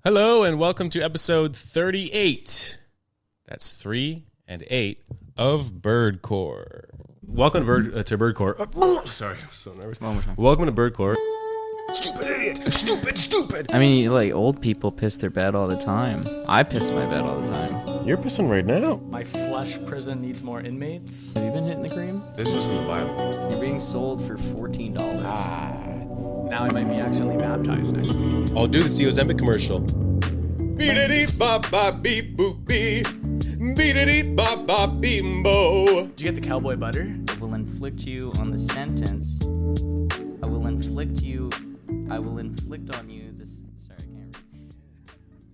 Hello and welcome to episode 38. That's 3 and 8 of Birdcore. Welcome to Birdcore. Oh, sorry, I'm so nervous. One more time. Welcome to Birdcore. Stupid idiot! Stupid! I mean, like, old people piss their bed all the time. I piss my bed all the time. You're pissing right now. My flesh prison needs more inmates. Have you been hitting the cream? This isn't violent. You're being sold for $14. Now I might be accidentally baptized next week. Oh, dude, it's the Ozempic commercial. Beep-a-dee-bop-bop-beep-boop-bee. Beep-a-dee-bop-bop-beep-bo. Did you get the cowboy butter? I will inflict you on the sentence. I will inflict on you this... Sorry, I can't read.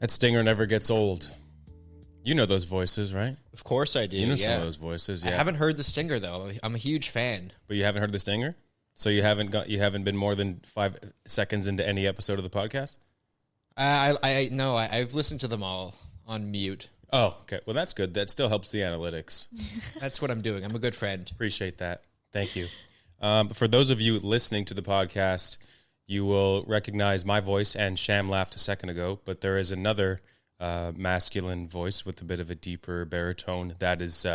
That stinger never gets old. You know those voices, right? Of course I do. You know yeah. some of those voices, yeah. I haven't heard the stinger though. I'm a huge fan. But you haven't heard the stinger? So you haven't been more than 5 seconds into any episode of the podcast? I've listened to them all on mute. Oh, okay. Well, that's good. That still helps the analytics. That's what I'm doing. I'm a good friend. Appreciate that. Thank you. For those of you listening to the podcast, you will recognize my voice, and Sham laughed a second ago, but there is another masculine voice with a bit of a deeper baritone. That is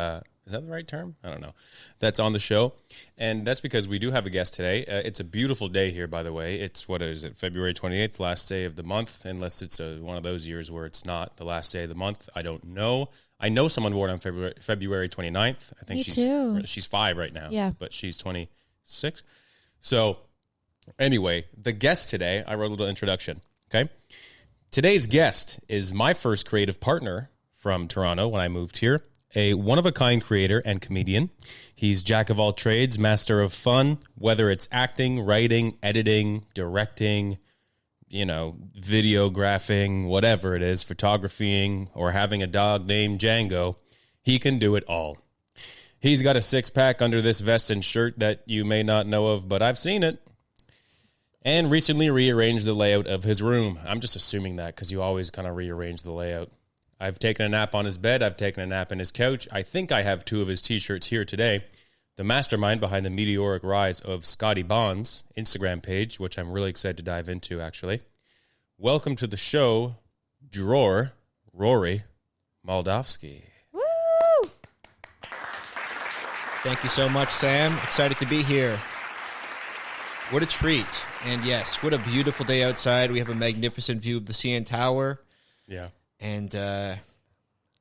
that the right term? I don't know. That's on the show, and that's because we do have a guest today. It's a beautiful day here, by the way. It's, what is it, February 28th, last day of the month, unless it's one of those years where it's not the last day of the month. I don't know. I know someone born on February 29th. I think she's 5 right now, yeah, but she's 26. So anyway, the guest today, I wrote a little introduction, okay? Today's guest is my first creative partner from Toronto when I moved here, a one-of-a-kind creator and comedian. He's jack of all trades, master of fun, whether it's acting, writing, editing, directing, videographing, whatever it is, photographying, or having a dog named Django. He can do it all. He's got a six-pack under this vest and shirt that you may not know of, but I've seen it. And recently rearranged the layout of his room. I'm just assuming that because you always kind of rearrange the layout. I've taken a nap on his bed. I've taken a nap in his couch. I think I have 2 of his t-shirts here today. The mastermind behind the meteoric rise of Scotty Bond's Instagram page, which I'm really excited to dive into, actually. Welcome to the show, Rory Moldofsky. Woo! Thank you so much, Sam. Excited to be here. What a treat. And yes, what a beautiful day outside. We have a magnificent view of the CN Tower. Yeah. And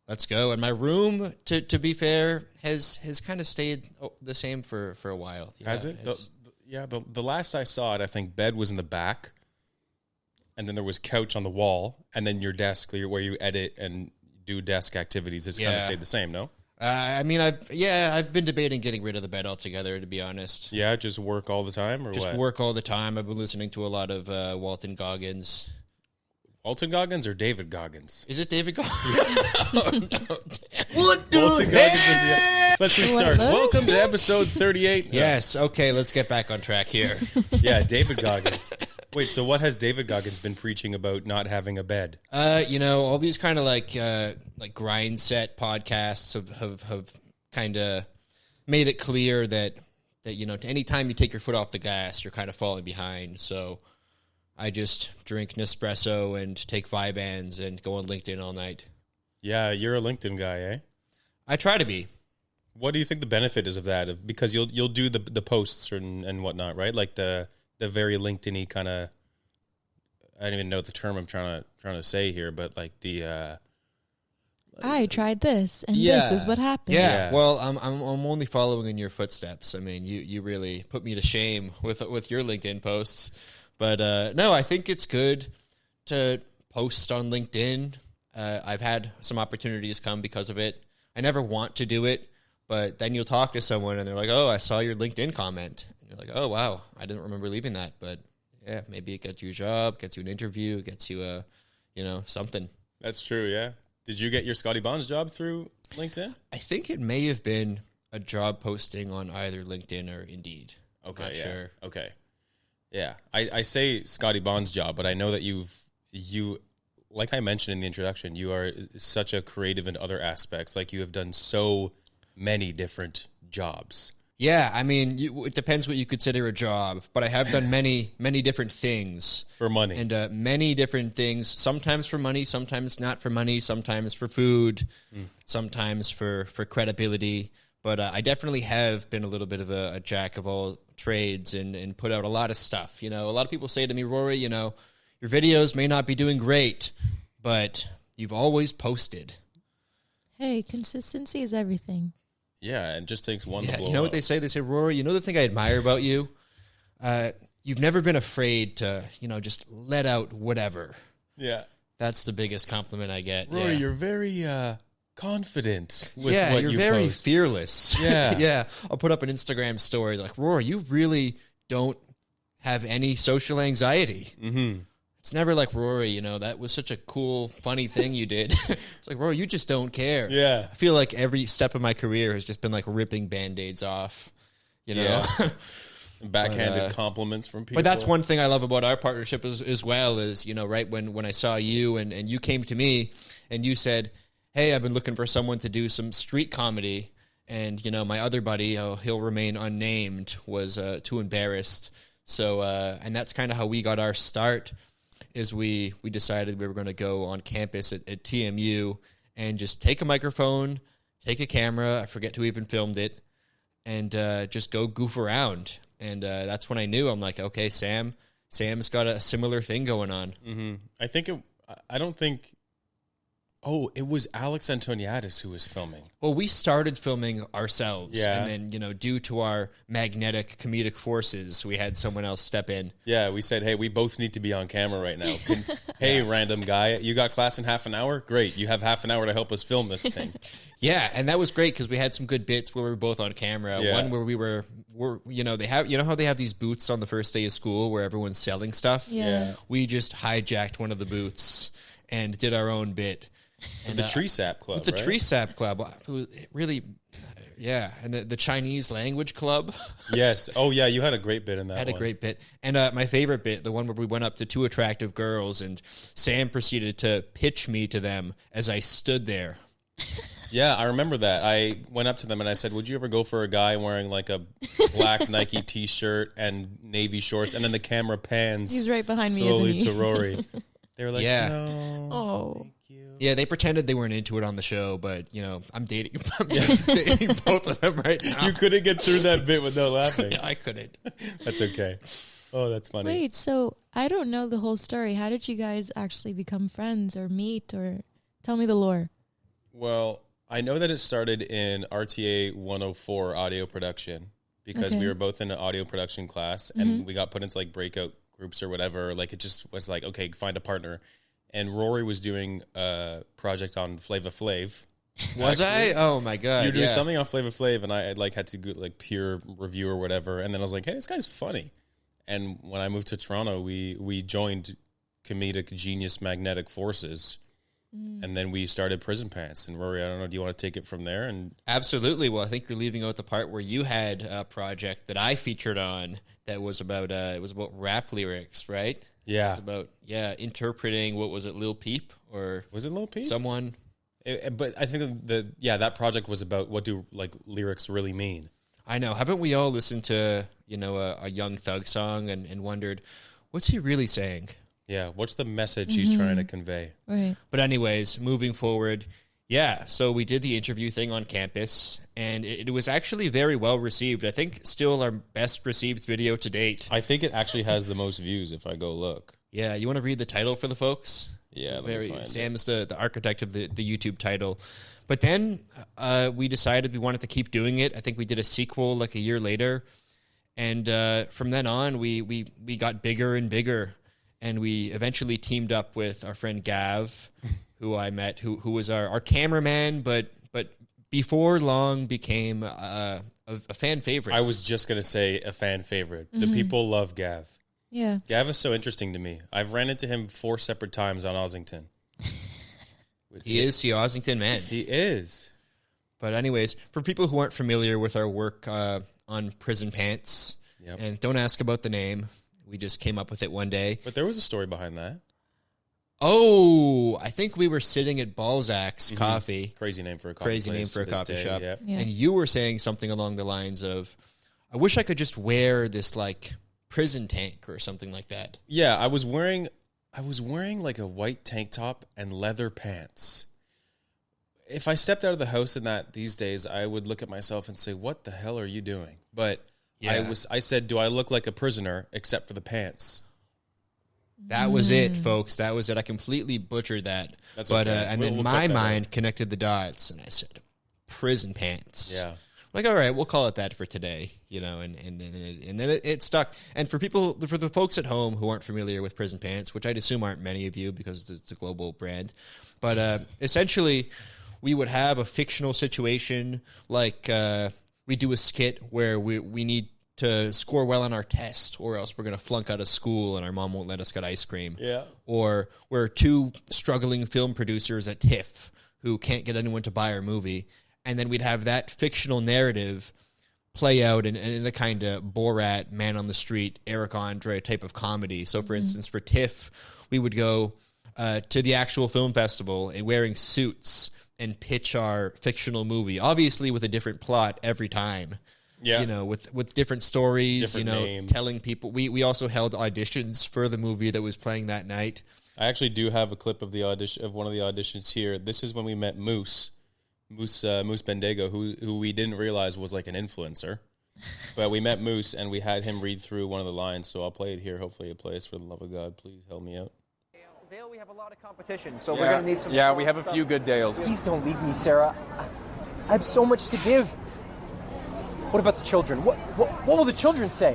let's go. And my room, to be fair, has kind of stayed the same for a while. Yeah, has it? The last I saw it, I think bed was in the back, and then there was couch on the wall, and then your desk where you edit and do desk activities has kind of stayed the same, no? I've been debating getting rid of the bed altogether, to be honest. Yeah, just work all the time, or just what? Work all the time. I've been listening to a lot of Walton Goggins. Walton Goggins or David Goggins? Is it David Goggins? Oh, no. What the Walton Goggins. Let's restart. Welcome to episode 38. Yes, okay, let's get back on track here. Yeah, David Goggins. Wait, so what has David Goggins been preaching about not having a bed? All these kind of like grind set podcasts have kind of made it clear that anytime you take your foot off the gas, you're kind of falling behind. So I just drink Nespresso and take Vyvanse and go on LinkedIn all night. Yeah, you're a LinkedIn guy, eh? I try to be. What do you think the benefit is of that? Because you'll do the posts and whatnot, right? Like the very LinkedIn-y kind of, I don't even know the term I'm trying to say here, but like the I tried this, and this is what happened. Yeah. Well, I'm only following in your footsteps. I mean, you really put me to shame with your LinkedIn posts. But no, I think it's good to post on LinkedIn. I've had some opportunities come because of it. I never want to do it, but then you'll talk to someone and they're like, "Oh, I saw your LinkedIn comment." And you're like, "Oh, wow, I didn't remember leaving that." But yeah, maybe it gets you a job, gets you an interview, gets you something. That's true, yeah. Did you get your Scotty Bonds job through LinkedIn? I think it may have been a job posting on either LinkedIn or Indeed. Okay, Not sure. Okay. Yeah, I say Scotty Bond's job, but I know that you, like I mentioned in the introduction, you are such a creative in other aspects. Like you have done so many different jobs. Yeah, I mean, it depends what you consider a job, but I have done many different things. For money. And many different things, sometimes for money, sometimes not for money, sometimes for food, sometimes for credibility. But I definitely have been a little bit of a jack of all trades and put out a lot of stuff. You know, a lot of people say to me, Rory, you know, your videos may not be doing great, but you've always posted. Hey, consistency is everything. Yeah, it just takes one to blow You know what up. they say? They say, Rory, you know the thing I admire about you? You've never been afraid to, you know, just let out whatever. Yeah. That's the biggest compliment I get. Rory, yeah. you're very confident with Yeah, what you're you very post. fearless. Yeah. Yeah. I'll put up an Instagram story like, Rory, you really don't have any social anxiety. Mm-hmm. It's never like, Rory, you know, that was such a cool, funny thing you did. It's like, Rory, you just don't care. Yeah. I feel like every step of my career has just been like ripping Band-Aids off, you know? Yeah. Backhanded But, compliments from people. But that's one thing I love about our partnership as well is, you know, right when I saw you and you came to me and you said, hey, I've been looking for someone to do some street comedy. And, you know, my other buddy, he'll remain unnamed, was too embarrassed. So, and that's kind of how we got our start is we decided we were going to go on campus at TMU and just take a microphone, take a camera, I forget who even filmed it, and just go goof around. And that's when I knew. I'm like, okay, Sam's got a similar thing going on. Mm-hmm. I don't think. Oh, it was Alex Antoniadis who was filming. Well, we started filming ourselves. Yeah. And then, you know, due to our magnetic comedic forces, we had someone else step in. Yeah, we said, hey, we both need to be on camera right now. Hey, random guy, you got class in half an hour? Great, you have half an hour to help us film this thing. Yeah, and that was great because we had some good bits where we were both on camera. Yeah. One where we're you know, you know how they have these booths on the first day of school where everyone's selling stuff? Yeah. We just hijacked one of the booths and did our own bit. And, The Tree Sap Club, the right? Tree Sap Club. It was really, yeah. And the Chinese Language Club. Yes. Oh, yeah, you had a great bit in that Had one. a great bit. And my favorite bit, the one where we went up to two attractive girls and Sam proceeded to pitch me to them as I stood there. Yeah, I remember that. I went up to them and I said, would you ever go for a guy wearing like a black Nike t-shirt and navy shorts? And then the camera pans He's right behind me, slowly isn't to he? Rory. They were like, Yeah. no. Oh. Yeah, they pretended they weren't into it on the show, but, you know, I'm dating both of them right now. You couldn't get through that bit without laughing. I couldn't. That's okay. Oh, that's funny. Wait, so I don't know the whole story. How did you guys actually become friends or meet or tell me the lore? Well, I know that it started in RTA 104 audio production because we Okay. were both in an audio production class and we got put into like breakout groups or whatever. Like it just was like, okay, find a partner. And Rory was doing a project on Flava Flav. Was I? Oh, my God. You were doing yeah. something on Flava Flav, and I like had to go like peer review or whatever. And then I was like, hey, this guy's funny. And when I moved to Toronto, we joined Comedic Genius Magnetic Forces. And then we started Prison Pants. And Rory, I don't know, do you want to take it from there? And Absolutely. Well, I think you're leaving out the part where you had a project that I featured on that was about it was about rap lyrics, right? yeah, It's about interpreting what was it, Lil Peep or was it Lil Peep? someone? But I think that project was about what do like lyrics really mean. I know. Haven't we all listened to a Young Thug song and wondered what's he really saying? Yeah, what's the message he's trying to convey? Right. But anyways, moving forward, yeah, so we did the interview thing on campus, and it was actually very well received. I think still our best received video to date. I think it actually has the most views if I go look. Yeah, you want to read the title for the folks? Yeah, let me find it. Sam's the architect of the YouTube title. But then we decided we wanted to keep doing it. I think we did a sequel like a year later. And from then on, we got bigger and bigger. And we eventually teamed up with our friend Gav, who I met, who was our cameraman, but before long became a fan favorite. I was just going to say a fan favorite. The people love Gav. Yeah. Gav is so interesting to me. I've ran into him 4 separate times on Ossington. He is the Ossington man. He is. But anyways, for people who aren't familiar with our work on Prison Pants, Yep. and don't ask about the name, we just came up with it one day. But there was a story behind that. Oh, I think we were sitting at Balzac's Coffee. Crazy name for a coffee Crazy name place for a to this coffee day, shop. yeah. Yeah. And you were saying something along the lines of, I wish I could just wear this like prison tank or something like that. Yeah, I was wearing like a white tank top and leather pants. If I stepped out of the house in that these days, I would look at myself and say, "What the hell are you doing?" But Yeah. I said, "Do I look like a prisoner except for the pants?" That was it, folks. That was it. I completely butchered that. That's but okay. and We'll then cut my that mind connected the dots, and I said, "Prison pants." Yeah. Like, all right, we'll call it that for today, and then it stuck. And for the folks at home who aren't familiar with Prison Pants, which I'd assume aren't many of you because it's a global brand, but essentially, we would have a fictional situation like we do a skit where we need to score well on our test, or else we're going to flunk out of school and our mom won't let us get ice cream. Yeah. Or we're two struggling film producers at TIFF who can't get anyone to buy our movie. And then we'd have that fictional narrative play out in a kind of Borat, Man on the Street, Eric Andre type of comedy. So, for instance, for TIFF, we would go to the actual film festival and wearing suits and pitch our fictional movie, obviously with a different plot every time. Yeah. With different stories, Different name. telling people. We also held auditions for the movie that was playing that night. I actually do have a clip of the audition of one of the auditions here. This is when we met Moose Bendigo, who we didn't realize was like an influencer. But we met Moose and we had him read through one of the lines. So I'll play it here. Hopefully it plays. For the love of God, please help me out. Dale, we have a lot of competition, so we're going to need some... Yeah, we have a few good Dales. Please don't leave me, Sarah. I have so much to give. What about the children? What will the children say?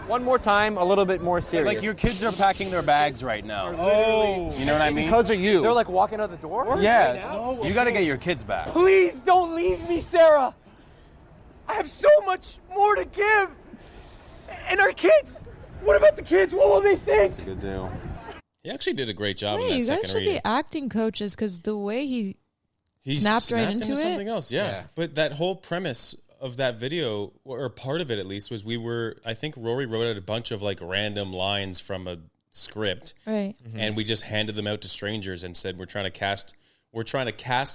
One more time, a little bit more serious. Like your kids are packing their bags right now. Oh, you know what I mean? Because of you. They're like walking out the door? Yeah, so you got to get your kids back. Please don't leave me, Sarah. I have so much more to give. And our kids. What about the kids? What will they think? It's a good deal. He actually did a great job in Hey, that you guys second should reading. be acting coaches because the way he He snapped right snapped into it. something else, yeah. Yeah. But that whole premise of that video, or part of it at least, was I think Rory wrote out a bunch of like random lines from a script, Right. and we just handed them out to strangers and said, we're trying to cast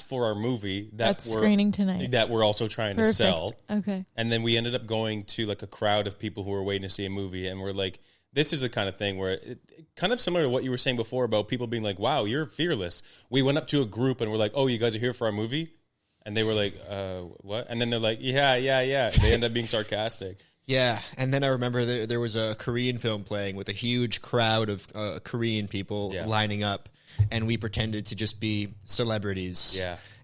for our movie That's screening tonight. that we're also trying Perfect. to sell. Okay. And then we ended up going to like a crowd of people who were waiting to see a movie, and we're like, this is the kind of thing where kind of similar to what you were saying before about people being like, wow, you're fearless. We went up to a group and we're like, oh, you guys are here for our movie? And they were like, what? And then they're like, yeah. They end up being sarcastic. Yeah, and then I remember there was a Korean film playing with a huge crowd of Korean people lining up, and we pretended to just be celebrities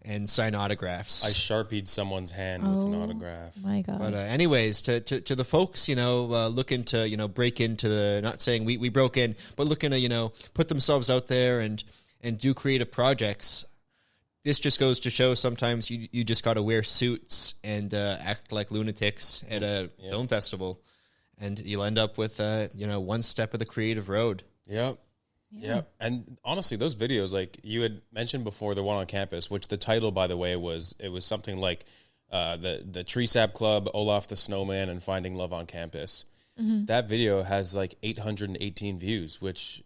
and sign autographs. I Sharpied someone's hand with an autograph. My God. But anyways, to the folks, looking to, break into the, not saying we broke in, but looking to, put themselves out there and do creative projects. This just goes to show sometimes you just got to wear suits and act like lunatics at a film festival, and you'll end up with, one step of the creative road. Yep. Yeah. And honestly, those videos, like you had mentioned before, the one on campus, which the title, by the way, was something like the Tree Sap Club, Olaf the Snowman, and Finding Love on Campus. Mm-hmm. That video has like 818 views, which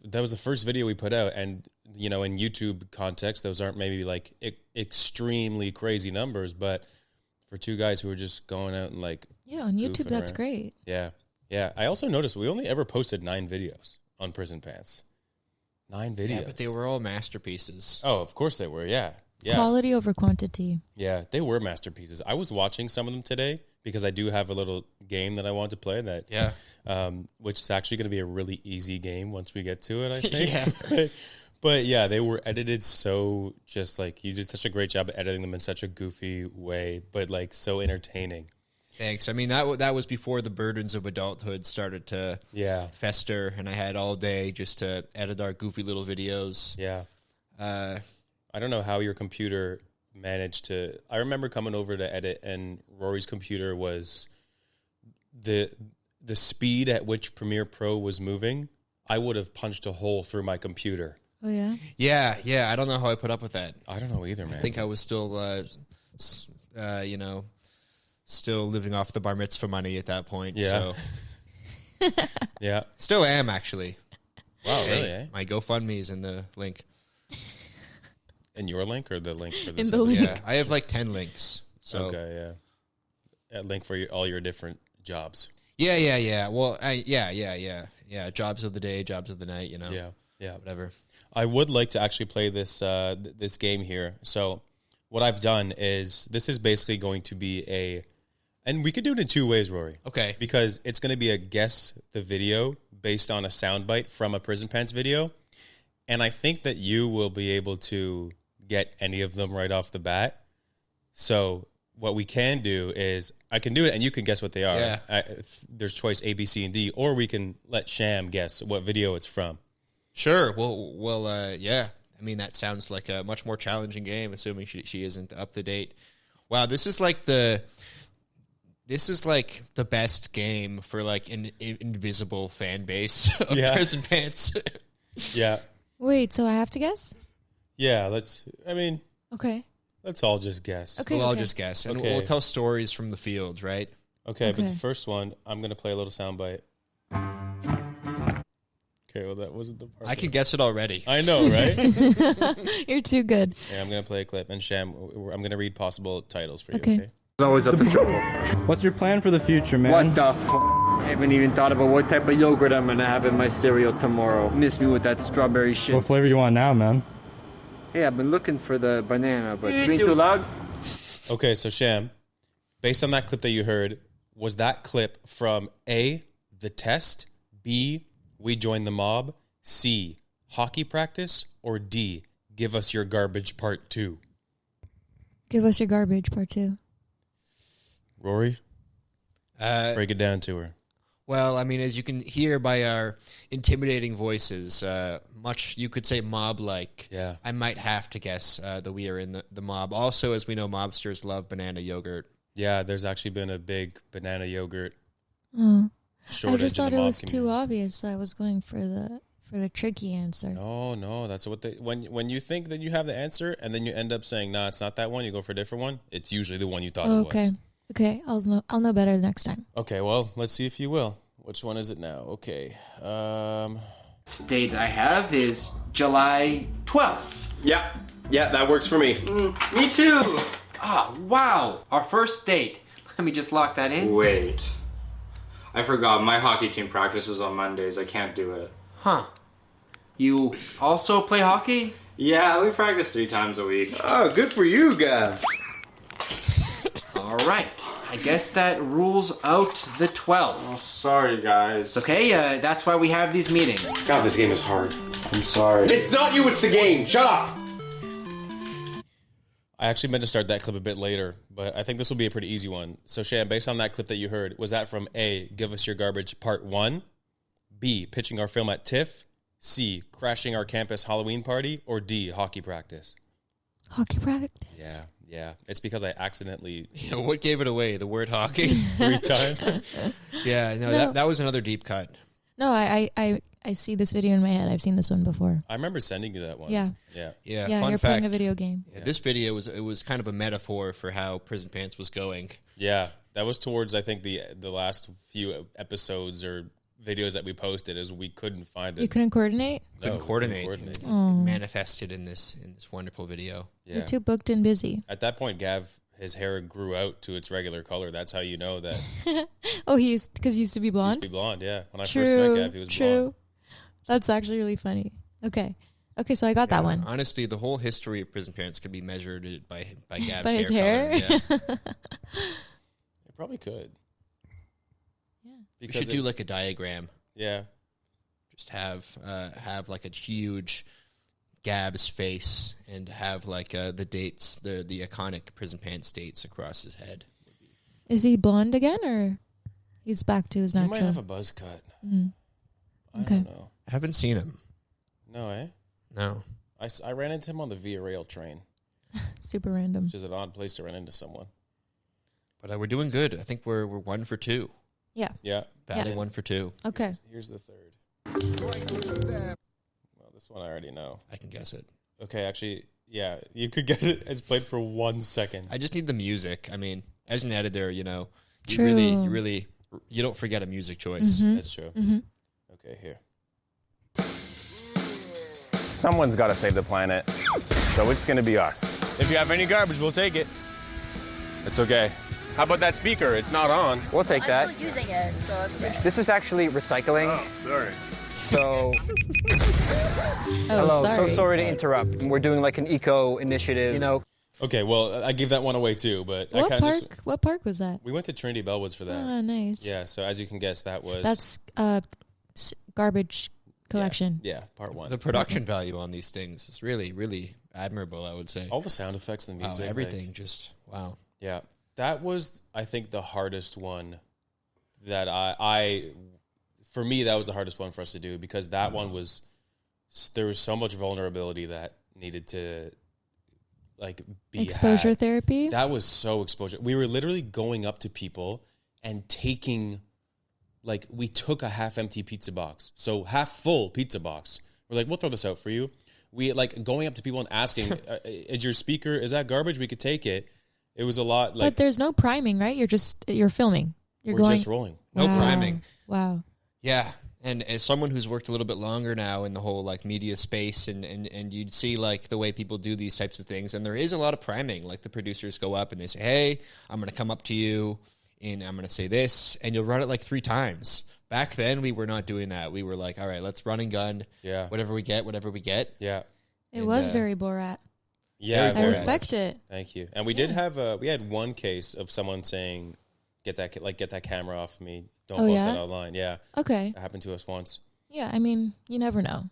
that was the first video we put out. And, in YouTube context, those aren't maybe like extremely crazy numbers, but for two guys who are just going out and like... Yeah, on YouTube, goofing that's around. great. Yeah. Yeah. I also noticed we only ever posted 9 videos on Prison Pants. 9 videos. Yeah, but they were all masterpieces. Oh, of course they were. Yeah. Yeah. Quality over quantity. Yeah. They were masterpieces. I was watching some of them today because I do have a little game that I want to play which is actually going to be a really easy game once we get to it, I think. Yeah. But yeah, they were edited so just like you did such a great job editing them in such a goofy way, but like so entertaining. Thanks. I mean, that was before the burdens of adulthood started to fester, and I had all day just to edit our goofy little videos. Yeah. I don't know how your computer managed to... I remember coming over to edit, and Rory's computer was... The speed at which Premiere Pro was moving, I would have punched a hole through my computer. Oh, yeah? Yeah. I don't know how I put up with that. I don't know either, man. I think I was still, still living off the bar mitzvah money at that point. Yeah. So. Yeah. Still am, actually. Wow, Hey, really? Eh? my GoFundMe is in the link. In your link or the link for this? In the link. Yeah, I have like 10 links. So Okay, yeah. A link for all your different jobs. yeah. Well, yeah. Jobs of the day, jobs of the night. You know. Yeah. Whatever. I would like to actually play this this game here. So what I've done is this is basically going to be and we could do it in two ways, Rory. Okay. Because it's going to be a guess the video based on a soundbite from a Prison Pants video. And I think that you will be able to get any of them right off the bat. So what we can do is I can do it and you can guess what they are. Yeah. There's choice A, B, C, and D. Or we can let Sham guess what video it's from. Sure. Well, yeah. I mean, that sounds like a much more challenging game, assuming she isn't up to date. Wow, this is like the best game for like an invisible fan base of Yeah. Prison Pants. Yeah. Wait, so I have to guess? Yeah, Okay. let's all just guess. Okay. We'll all just guess, and Okay. we'll tell stories from the field, right? Okay, but Okay. the first one, I'm going to play a little soundbite. Okay, well, that wasn't the part. I can guess it already. I know, right? You're too good. Yeah, I'm going to play a clip. And Sham, I'm going to read possible titles for you, Okay. okay? Always up to trouble. What's your plan for the future, man? What the I haven't even thought about what type of yogurt I'm gonna have in my cereal tomorrow. Miss me with that strawberry shit. What flavor you want now, man? Hey, I've been looking for the banana, but being too loud. Okay, so Sham, based on that clip that you heard, was that clip from A, The Test, B, We Joined the Mob, C, Hockey Practice, or D, Give Us Your Garbage Part 2? Give us your garbage, part 2. Rory, break it down to her. Well, I mean, as you can hear by our intimidating voices, much you could say mob-like. Yeah. I might have to guess that we are in the mob. Also, as we know, mobsters love banana yogurt. Yeah, there's actually been a big banana yogurt Oh. shortage I just thought in it the mob was too community. obvious, so I was going for the tricky answer. No, that's what when you think that you have the answer and then you end up saying, nah, it's not that one, you go for a different one, it's usually the one you thought it was. Okay. Okay, I'll know better next time. Okay, well, let's see if you will. Which one is it now? Okay. Date I have is July 12th. Yeah, that works for me. Me too. Ah, wow. Our first date. Let me just lock that in. Wait. I forgot. My hockey team practices on Mondays. I can't do it. Huh. You also play hockey? Yeah, we practice 3 times a week. Oh, good for you, Gav. All right. I guess that rules out the 12th. Oh, sorry, guys. Okay, that's why we have these meetings. God, this game is hard. I'm sorry. It's not you, it's the game. Shut up. I actually meant to start that clip a bit later, but I think this will be a pretty easy one. So, Shan, based on that clip that you heard, was that from A, Give Us Your Garbage Part 1, B, Pitching Our Film at TIFF, C, Crashing Our Campus Halloween Party, or D, Hockey Practice? Hockey practice. Yeah. It's because I accidentally Yeah, what gave it away? The word hockey? 3 times. Yeah, no. That was another deep cut. No, I see this video in my head. I've seen this one before. I remember sending you that one. Yeah. Yeah. Yeah, Yeah, fun you're fact. playing a video game. Yeah, this video was kind of a metaphor for how Prison Pants was going. Yeah. That was towards, I think, the last few episodes or videos that we posted is we couldn't find it. You couldn't coordinate? No, we Couldn't coordinate. coordinate. Oh. Manifested in this wonderful video. Yeah. You're too booked and busy. At that point, Gav, his hair grew out to its regular color. That's how you know that Oh, because he used to be he used blonde? to be blonde. Yeah. When I True. first met Gav, he was True. blonde. That's actually really funny. Okay, so I got that one. Honestly, the whole history of Prison Parents could be measured by Gav's By his hair. hair? Color. Yeah. It probably could. Yeah. We Because should do like a diagram. yeah. Just have like a huge Gab's face and have like the dates, the iconic Prison Pants dates across his head. Is he blonde again, or he's back to his He natural? might have a buzz cut. Mm. I Okay. don't know. I haven't seen him. No, eh? No. I ran into him on the Via Rail train, Super random. which is an odd place to run into someone. But we're doing good. I think we're 1 for 2. Yeah. Yeah. Batting Yeah. 1 for 2. Okay. Here's the third. Well, this one I already know. I can guess it. Okay, actually, yeah, you could guess it. It's played for 1 second. I just need the music. I mean, as an editor, you True. really, you don't forget a music choice. Mhm. That's true. Mhm. Okay, here. someone's got to save the planet. So it's going to be us. If you have any garbage, we'll take it. It's okay. How about that speaker? It's not on. We'll take that. I'm still using it, so it's okay. This is actually recycling. Oh, sorry. So, Oh, hello. sorry. So sorry to interrupt. We're doing like an eco initiative. You know. Okay, well, I give that one away too, but I What kind park? of What park was that? we went to Trinity Bellwoods for that. Oh, nice. Yeah, so as you can guess, that was That's garbage collection. yeah, part one. The production value on these things is really, really admirable, I would say. All the sound effects and the Wow, music, everything, like, just wow. yeah, that was, I think, the hardest one that I for me, that was the hardest one for us to do because that one was, there was so much vulnerability that needed to like be Exposure had. therapy. That was so exposure. We were literally going up to people and taking, like, we took a half-empty pizza box, so half-full pizza box. We're like, we'll throw this out for you. We, like, going up to people and asking, is your speaker, is that garbage? We could take it. It was a lot, like... But there's no priming, right? You're filming. We're just rolling. No Wow. priming. Wow. Yeah. And as someone who's worked a little bit longer now in the whole like media space and you'd see like the way people do these types of things, and there is a lot of priming. Like the producers go up and they say, hey, I'm going to come up to you and I'm going to say this, and you'll run it like 3 times. Back then we were not doing that. We were like, all right, let's run and gun. Yeah. Whatever we get. Yeah. It And, was very Borat. Yeah. I very respect much. it. Thank you. And we did have we had one case of someone saying, get that camera off of me. Don't Oh, post yeah? that online. Yeah. Okay. That happened to us once. Yeah, I mean, you never know.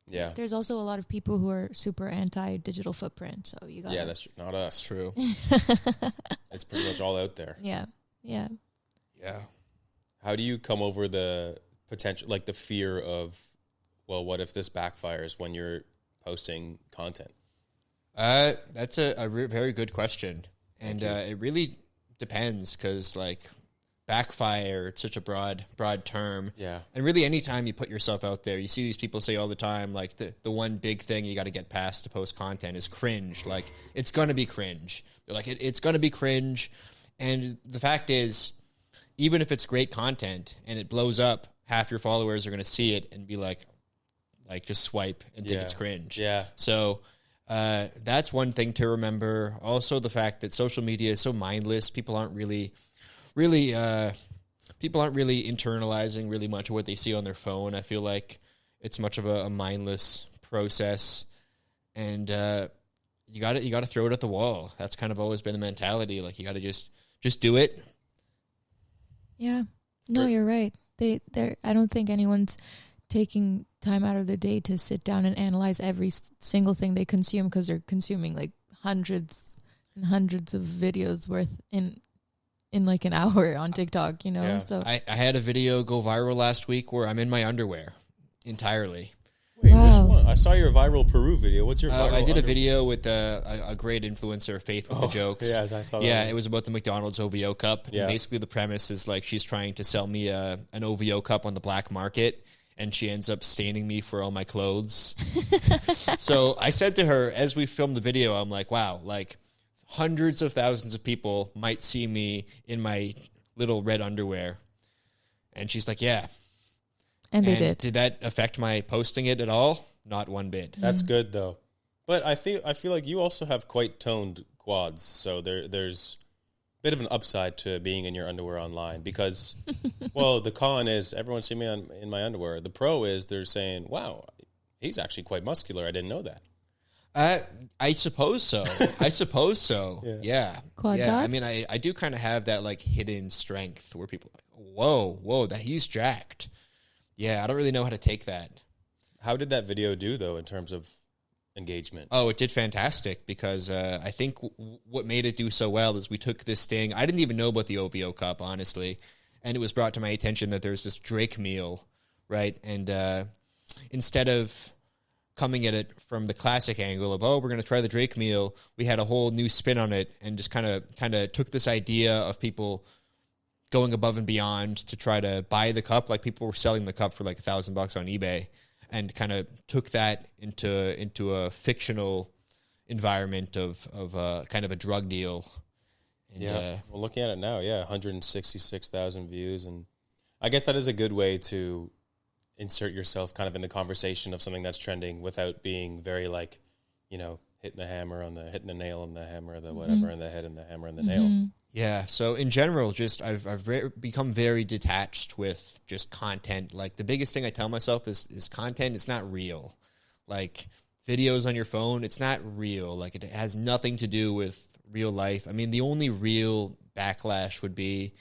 Yeah. There's also a lot of people who are super anti-digital footprint, so you got Yeah, that's true. Not us. True. It's pretty much all out there. Yeah. Yeah. How do you come over the potential, like the fear of, well, what if this backfires when you're posting content? That's a very good question. And it really depends because like backfire, it's such a broad term. Yeah. And really anytime you put yourself out there, you see these people say all the time, like the one big thing you got to get past to post content is cringe. Like it's going to be cringe. They're like, it's going to be cringe. And the fact is, even if it's great content and it blows up, half your followers are going to see it and be like just swipe and think it's cringe. Yeah. So that's one thing to remember. Also, the fact that social media is so mindless. People aren't really internalizing really much of what they see on their phone. I feel like it's much of a mindless process, and you got to throw it at the wall. That's kind of always been the mentality. Like you got to just do it. Yeah. No, you're right. I don't think anyone's taking time out of the day to sit down and analyze every single thing they consume because they're consuming like hundreds and hundreds of videos worth in like an hour on TikTok, you know? Yeah. So I had a video go viral last week where I'm in my underwear entirely. Wait, Wow. which one? I saw your viral Peru video. What's your viral? I did a video with a great influencer, Faith, with the jokes. Yeah, I saw that. Yeah, it was about the McDonald's OVO cup. Yeah. And basically the premise is like she's trying to sell me an OVO cup on the black market, and she ends up staining me for all my clothes. So I said to her, as we filmed the video, I'm like, wow, like hundreds of thousands of people might see me in my little red underwear. And she's like, yeah. and they did. Did that affect my posting it at all? Not one bit. That's good though. But I feel like you also have quite toned quads, so there's a bit of an upside to being in your underwear online because, well, the con is everyone see me in my underwear. The pro is they're saying, wow, he's actually quite muscular. I didn't know that. I suppose so. Yeah. Quad yeah. God? I mean, I do kind of have that like hidden strength where people are like, whoa, that he's jacked. Yeah, I don't really know how to take that. How did that video do though in terms of engagement? Oh, it did fantastic because I think what made it do so well is we took this thing. I didn't even know about the OVO Cup, honestly, and it was brought to my attention that there's this Drake meal, right? And instead of coming at it from the classic angle of, oh, we're going to try the Drake meal, we had a whole new spin on it and just kind of took this idea of people going above and beyond to try to buy the cup. Like people were selling the cup for like $1,000 on eBay, and kind of took that into a fictional environment of kind of a drug deal. And, Yeah. Well, looking at it now, 166,000 views, and I guess that is a good way to insert yourself kind of in the conversation of something that's trending without being very like, you know, hitting the nail on the hammer, the whatever, and the head and the hammer and the nail. Yeah. So in general, just I've become very detached with just content. Like the biggest thing I tell myself is content. It's not real. Like videos on your phone, it's not real. Like it has nothing to do with real life. I mean, the only real backlash would be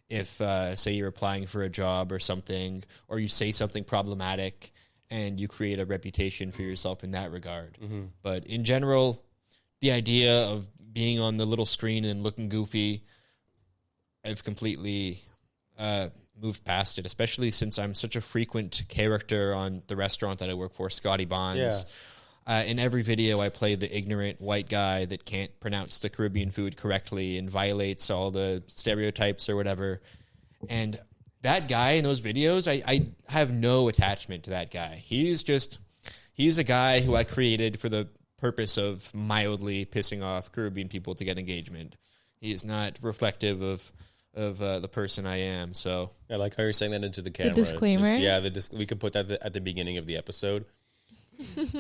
if, say, you're applying for a job or something, or you say something problematic and you create a reputation for yourself in that regard. But in general, the idea of being on the little screen and looking goofy, I've completely moved past it, especially since I'm such a frequent character on the restaurant that I work for, Scotty Bonds. In every video, I play the ignorant white guy that can't pronounce the Caribbean food correctly and violates all the stereotypes or whatever. And that guy in those videos, I have no attachment to that guy. He's a guy who I created for the purpose of mildly pissing off Caribbean people to get engagement. He is not reflective of the person I am. So I like how you're saying that into the camera. The disclaimer? We could put that at the beginning of the episode.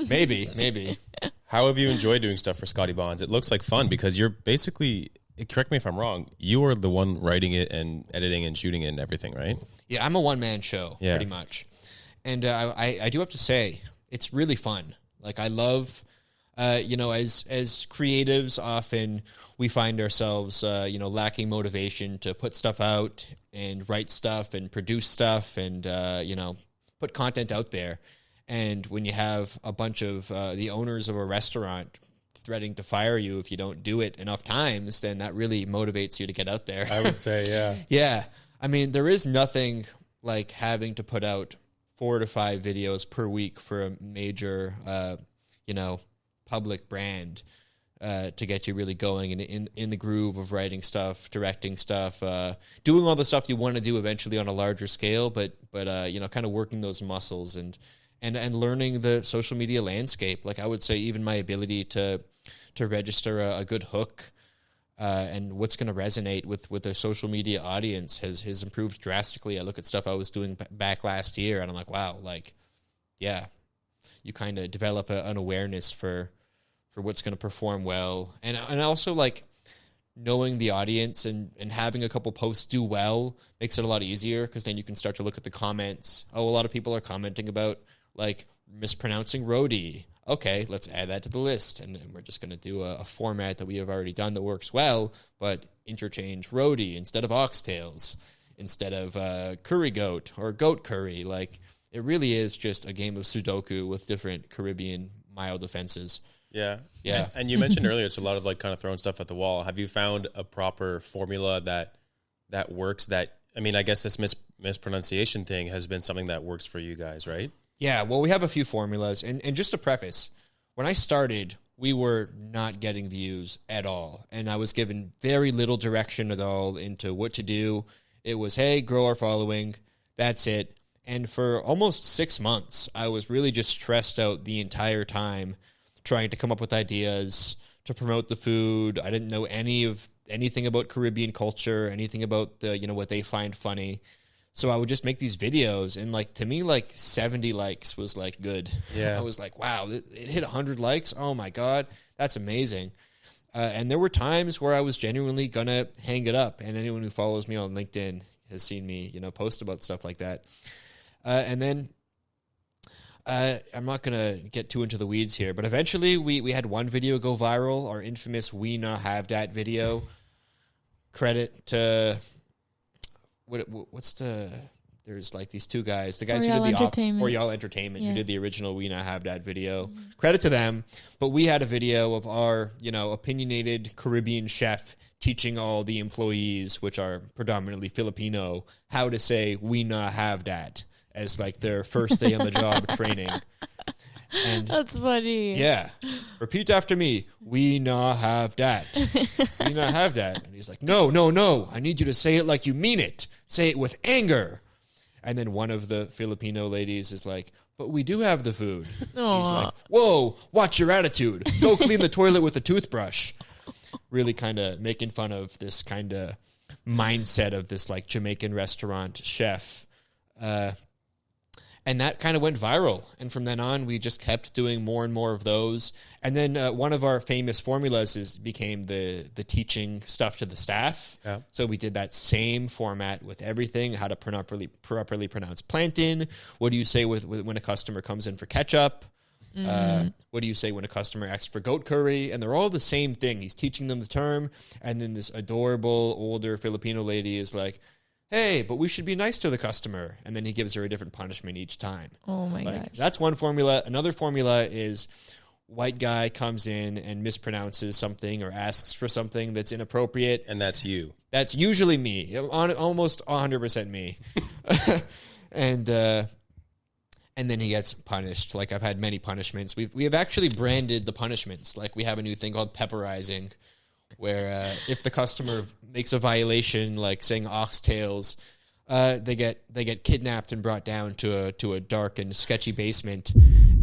Maybe. How have you enjoyed doing stuff for Scotty Bonds? It looks like fun because you're basically, correct me if I'm wrong, you are the one writing it and editing and shooting it and everything, right? Yeah, I'm a one-man show, pretty much. And I do have to say, it's really fun. Like, I love, as creatives, often we find ourselves, lacking motivation to put stuff out and write stuff and produce stuff and, put content out there. And when you have a bunch of the owners of a restaurant threatening to fire you if you don't do it enough times, then that really motivates you to get out there. I would say, yeah. Yeah. I mean, there is nothing like having to put out 4 to 5 videos per week for a major, public brand to get you really going and in the groove of writing stuff, directing stuff, doing all the stuff you want to do eventually on a larger scale, but kind of working those muscles and learning the social media landscape. Like I would say even my ability to register a good hook and what's going to resonate with a social media audience has improved drastically. I look at stuff I was doing back last year and I'm like, wow, you kind of develop an awareness for what's going to perform well. And also like knowing the audience and having a couple posts do well makes it a lot easier because then you can start to look at the comments. Oh, a lot of people are commenting about like mispronouncing roadie. Okay, let's add that to the list. And we're just going to do a format that we have already done that works well, but interchange roadie instead of oxtails, instead of curry goat or goat curry. Like it really is just a game of Sudoku with different Caribbean mild offenses. Yeah. Yeah. And you mentioned earlier, it's a lot of like kind of throwing stuff at the wall. Have you found a proper formula that works that, I mean, I guess this mispronunciation thing has been something that works for you guys, right? Yeah, well, we have a few formulas. And just to preface, when I started, we were not getting views at all. And I was given very little direction at all into what to do. It was, hey, grow our following. That's it. And for almost 6 months, I was really just stressed out the entire time trying to come up with ideas to promote the food. I didn't know anything about Caribbean culture, anything about the, what they find funny. So I would just make these videos, and like to me, like 70 likes was like good. Yeah, I was like, wow, it hit 100 likes. Oh my god, that's amazing. And there were times where I was genuinely gonna hang it up. And anyone who follows me on LinkedIn has seen me, post about stuff like that. And then I'm not gonna get too into the weeds here, but eventually we had one video go viral, our infamous "We Nah Have Dat" video. Credit to. There's like these two guys, the guys Royale who did Entertainment. Royale Entertainment, who did the original We Now Have That video. Credit to them. But we had a video of our, opinionated Caribbean chef teaching all the employees, which are predominantly Filipino, how to say We Now Have That as like their first day on the job training. And that's funny. Yeah. Repeat after me. We nah have that. We nah have that. And he's like, no. I need you to say it like you mean it. Say it with anger. And then one of the Filipino ladies is like, but we do have the food. He's like, whoa, watch your attitude. Go clean the toilet with a toothbrush. Really kind of making fun of this kind of mindset of this like Jamaican restaurant chef. And that kind of went viral. And from then on, we just kept doing more and more of those. And then one of our famous formulas became the teaching stuff to the staff. Yeah. So we did that same format with everything, how to properly pronounce plantain. What do you say when a customer comes in for ketchup? What do you say when a customer asks for goat curry? And they're all the same thing. He's teaching them the term. And then this adorable older Filipino lady is like, hey, but we should be nice to the customer. And then he gives her a different punishment each time. Oh my Like, gosh. that's one formula. Another formula is white guy comes in and mispronounces something or asks for something that's inappropriate. And that's you. That's usually me. Almost 100% me. And then he gets punished. Like, I've had many punishments. We have actually branded the punishments. Like, we have a new thing called pepperizing, where if the customer makes a violation, like saying oxtails, they get kidnapped and brought down to a dark and sketchy basement,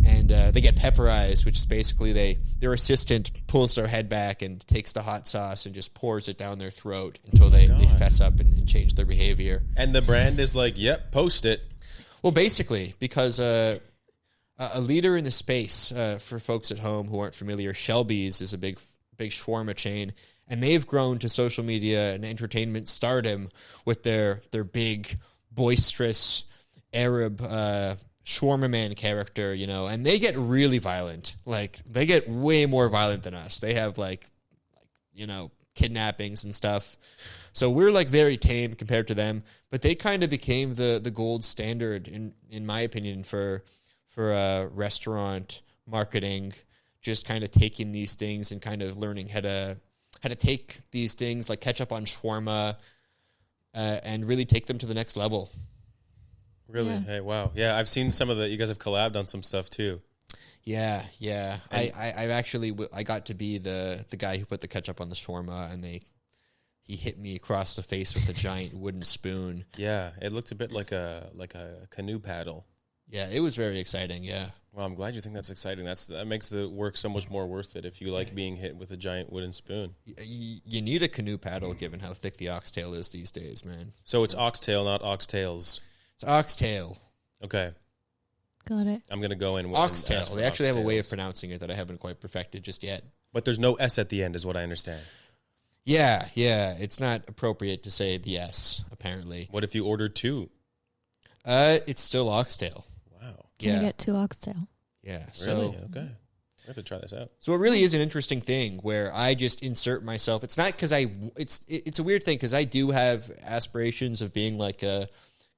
and they get pepperized, which is basically their assistant pulls their head back and takes the hot sauce and just pours it down their throat until they fess up and change their behavior. And the brand is like, yep, post it. Well, basically, because a leader in the space, for folks at home who aren't familiar, Shelby's is a big shawarma chain, and they've grown to social media and entertainment stardom with their big, boisterous Arab shawarma man character, and they get really violent. Like, they get way more violent than us. They have like kidnappings and stuff. So we're like very tame compared to them, but they kind of became the gold standard in my opinion for restaurant marketing, just kind of taking these things and kind of learning how to take these things like ketchup on shawarma and really take them to the next level. Really? Yeah. Hey, wow. Yeah, I've seen some of the, you guys have collabed on some stuff too. Yeah. I got to be the guy who put the ketchup on the shawarma, and he hit me across the face with a giant wooden spoon. Yeah, it looked a bit like a canoe paddle. Yeah, it was very exciting, yeah. Well, I'm glad you think that's exciting. That makes the work so much more worth it if you like being hit with a giant wooden spoon. You need a canoe paddle given how thick the oxtail is these days, man. So it's oxtail, not oxtails. It's oxtail. Okay. Got it. I'm going to go in with Oxtail. They actually have a way of oxtails. pronouncing it that I haven't quite perfected just yet. But there's no S at the end is what I understand. Yeah. It's not appropriate to say the S, apparently. What if you ordered two? It's still oxtail. Wow. Can I get 2 oxtail? Yeah. Really? Okay. I have to try this out. So it really is an interesting thing where I just insert myself. It's not because it's a weird thing because I do have aspirations of being like a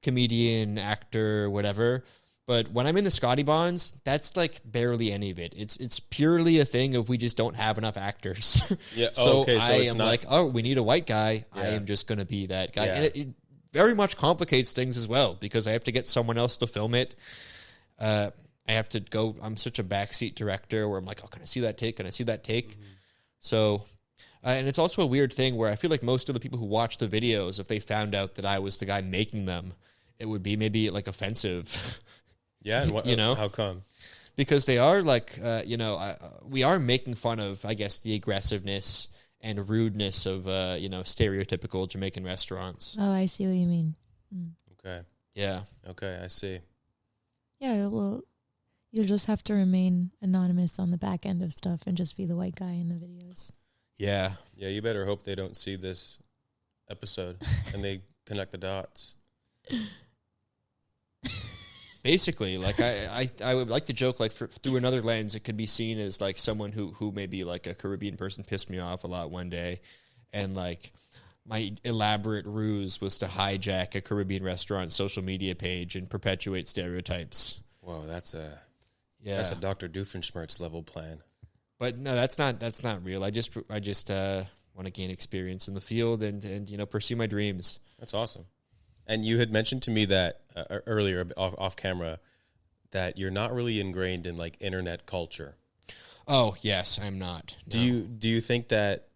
comedian, actor, whatever. But when I'm in the Scotty Bonds, that's like barely any of it. It's purely a thing of we just don't have enough actors. Yeah. So, okay. So I it's am not like, oh, we need a white guy. Yeah. I am just going to be that guy. Yeah. And it very much complicates things as well because I have to get someone else to film it. I have to go. I'm such a backseat director where I'm like, oh, can I see that take? Can I see that take? Mm-hmm. So, and it's also a weird thing where I feel like most of the people who watch the videos, if they found out that I was the guy making them, it would be maybe like offensive. Yeah. And what, how come? Because they are like, we are making fun of, I guess, the aggressiveness and rudeness of, stereotypical Jamaican restaurants. Oh, I see what you mean. Okay. Yeah. Okay. I see. Yeah, well, you'll just have to remain anonymous on the back end of stuff and just be the white guy in the videos. Yeah. Yeah. You better hope they don't see this episode and they connect the dots. Basically, like I would like to joke like through another lens, it could be seen as like someone who maybe like a Caribbean person pissed me off a lot one day, and like my elaborate ruse was to hijack a Caribbean restaurant social media page and perpetuate stereotypes. Whoa, that's a Dr. Doofenshmirtz level plan. But no, that's not real. I just want to gain experience in the field and pursue my dreams. That's awesome. And you had mentioned to me that earlier off camera that you're not really ingrained in like internet culture. Oh, yes, I'm not. No. Do you think that,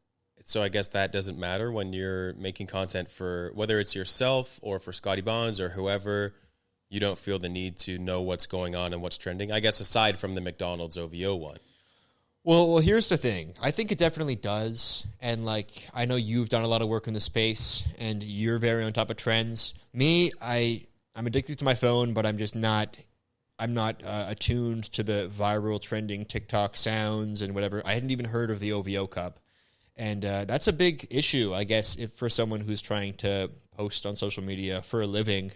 so I guess that doesn't matter when you're making content for whether it's yourself or for Scotty Bonds or whoever, you don't feel the need to know what's going on and what's trending? I guess aside from the McDonald's OVO one. Well, here's the thing. I think it definitely does. And, like, I know you've done a lot of work in the space, and you're very on top of trends. Me, I'm addicted to my phone, but I'm just not I'm not attuned to the viral trending TikTok sounds and whatever. I hadn't even heard of the OVO Cup. And that's a big issue, I guess, if for someone who's trying to post on social media for a living.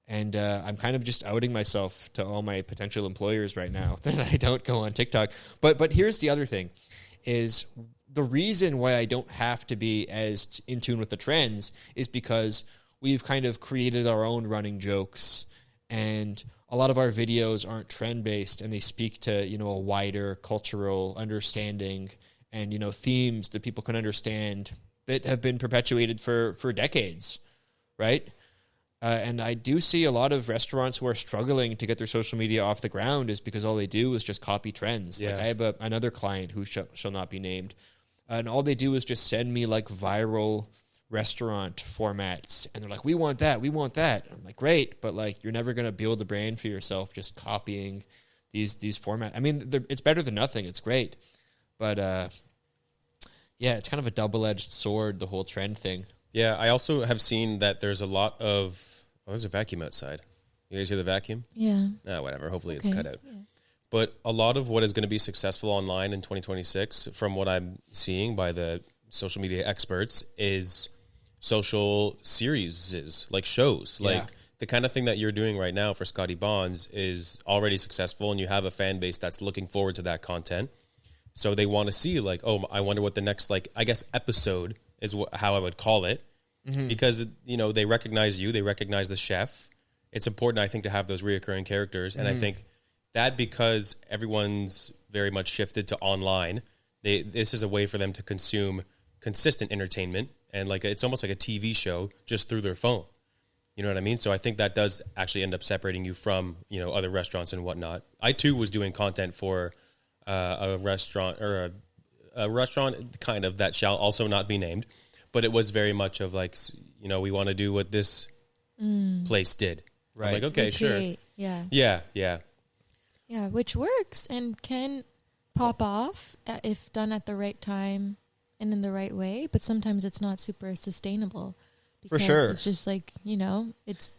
And I'm kind of just outing myself to all my potential employers right now that I don't go on TikTok. But here's the other thing, is the reason why I don't have to be as in tune with the trends is because we've kind of created our own running jokes, and a lot of our videos aren't trend-based, and they speak to, you know, a wider cultural understanding and, you know, themes that people can understand that have been perpetuated for decades, right? And I do see a lot of restaurants who are struggling to get their social media off the ground is because all they do is just copy trends. Yeah. Like I have another client who shall not be named, and all they do is just send me like viral restaurant formats, and they're like, we want that. I'm like, great, but like you're never going to build a brand for yourself just copying these formats. I mean, it's better than nothing. It's great. But yeah, it's kind of a double-edged sword, the whole trend thing. Yeah, I also have seen that there's a lot of... Oh, there's a vacuum outside. You guys hear the vacuum? Yeah. Whatever. Hopefully Okay. it's cut out. Yeah. But a lot of what is going to be successful online in 2026, from what I'm seeing by the social media experts, is social series, like shows. Yeah. Like the kind of thing that you're doing right now for Scotty Bonds is already successful, and you have a fan base that's looking forward to that content. So they want to see, like, oh, I wonder what the next, like, I guess episode is how I would call it. Mm-hmm. Because, you know, they recognize you, they recognize the chef. It's important, I think, to have those reoccurring characters. And I think that because everyone's very much shifted to online, this is a way for them to consume consistent entertainment. And like it's almost like a TV show just through their phone. You know what I mean? So I think that does actually end up separating you from, you know, other restaurants and whatnot. I, too, was doing content for a restaurant or a restaurant kind of that shall also not be named. But it was very much of like, you know, we want to do what this place did. Right. I'm like, okay, sure. Recreate. Yeah. Yeah. Yeah, which works and can pop off if done at the right time and in the right way. But sometimes it's not super sustainable. For sure. It's just like, you know, it's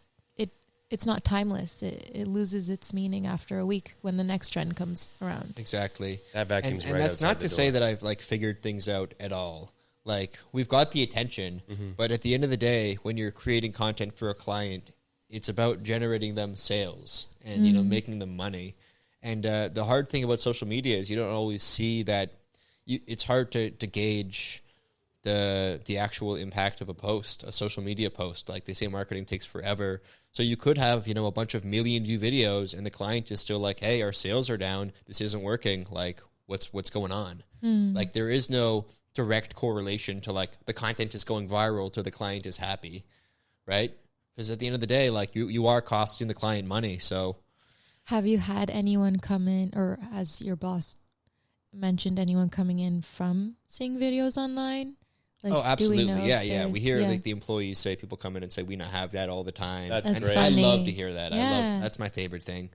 not timeless. It loses its meaning after a week when the next trend comes around. Exactly. That vacuum's and right that's outside not the to say door. that I've like figured things out at all. Like we've got the attention, but at the end of the day, when you're creating content for a client, it's about generating them sales and, you know, making them money. And the hard thing about social media is you don't always see that. It's hard to gauge the actual impact of a social media post. Like they say, marketing takes forever. So you could have, you know, a bunch of million view videos and the client is still like, hey, our sales are down. This isn't working. Like what's going on? Like there is no direct correlation to like the content is going viral to the client is happy, right? Because at the end of the day, like you are costing the client money. So Have you had anyone come in, or has your boss mentioned anyone coming in from seeing videos online? Like, oh, absolutely. do we know Yeah. if We hear there's- like the employees say, people come in and say, we not have that all the time. That's And great. I funny. love to hear that. Yeah. That's my favorite thing.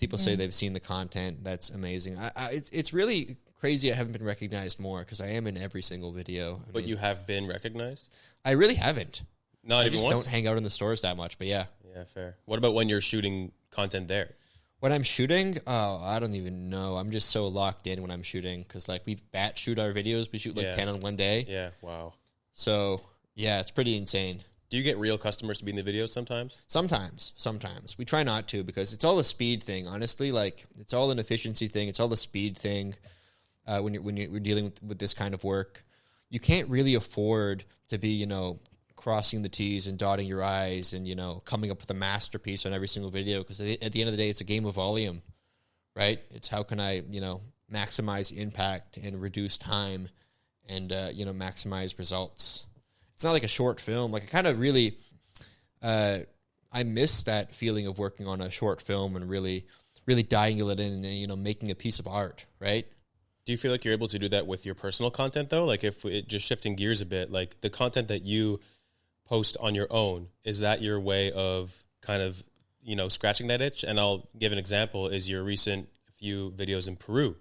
People say they've seen the content. That's amazing. It's really crazy I haven't been recognized more because I am in every single video. I But mean, you have been recognized? I really haven't. Not I even just once? don't hang out in the stores that much, but yeah. Yeah, fair. What about when you're shooting content there? When I'm shooting, I don't even know. I'm just so locked in when I'm shooting because like we batch shoot our videos. We shoot like Yeah. 10 on one day. Yeah, wow. So yeah, it's pretty insane. Do you get real customers to be in the videos sometimes? Sometimes we try not to because it's all a speed thing. Honestly, like it's all an efficiency thing. It's all a speed thing. When you're dealing with this kind of work, you can't really afford to be, you know, crossing the T's and dotting your I's and, you know, coming up with a masterpiece on every single video because at the end of the day, it's a game of volume, right? It's how can I, you know, maximize impact and reduce time and, you know, maximize results. It's not like a short film. Like I kind of really, I miss that feeling of working on a short film and really dialing it in and, you know, making a piece of art, right? Do you feel like you're able to do that with your personal content, though? Like if it just shifting gears a bit, like the content that you post on your own, is that your way of kind of, you know, scratching that itch? And I'll give an example is your recent few videos in Peru.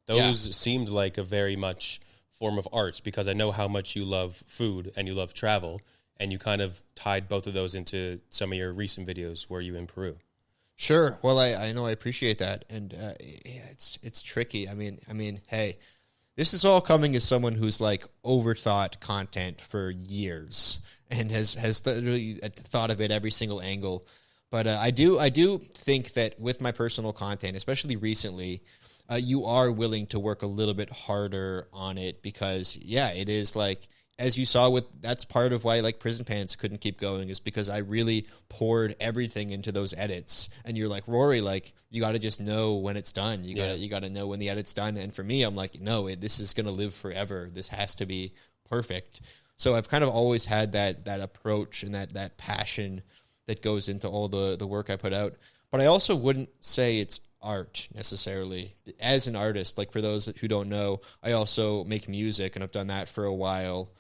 Those seemed like a very much form of art because I know how much you love food and you love travel, and you kind of tied both of those into some of your recent videos where you in Peru. Sure. Well, I know I appreciate that, and yeah, it's tricky. I mean, hey, this is all coming as someone who's like overthought content for years and has really thought of it every single angle. But I do think that with my personal content, especially recently, you are willing to work a little bit harder on it because, yeah, it is like, as you saw that's part of why like Prison Pants couldn't keep going, is because I really poured everything into those edits. And you're like, Rory, like you got to just know when it's done. You got to know when the edit's done. And for me, I'm like, no, this is going to live forever. This has to be perfect. So I've kind of always had that approach and that passion that goes into all the work I put out. But I also wouldn't say it's art necessarily. As an artist, like for those who don't know, I also make music and I've done that for a while.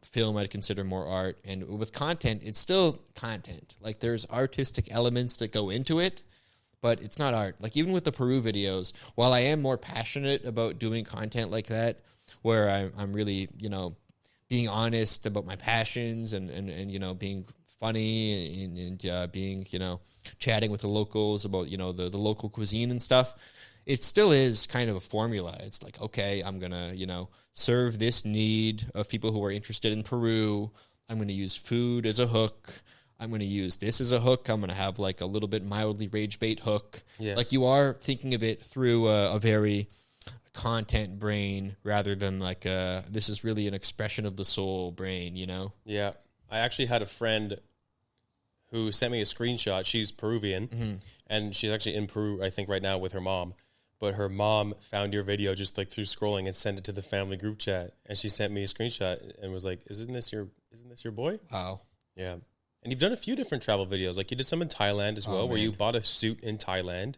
Film I'd consider more art, and with content, it's still content. Like there's artistic elements that go into it, but it's not art. Like even with the Peru videos, while I am more passionate about doing content like that, where I'm really, being honest about my passions and being funny and being, chatting with the locals about, the local cuisine and stuff, it still is kind of a formula. It's like, okay, I'm going to, serve this need of people who are interested in Peru. I'm going to use food as a hook. I'm going to use this as a hook. I'm going to have like a little bit mildly rage bait hook. Yeah. Like you are thinking of it through a very content brain rather than like this is really an expression of the soul brain, Yeah. I actually had a friend who sent me a screenshot. She's Peruvian, and she's actually in Peru, I think, right now with her mom. But her mom found your video just like through scrolling and sent it to the family group chat. And she sent me a screenshot and was like, "Isn't this your boy?" Wow. Yeah. And you've done a few different travel videos. Like you did some in Thailand as well, where you bought a suit in Thailand.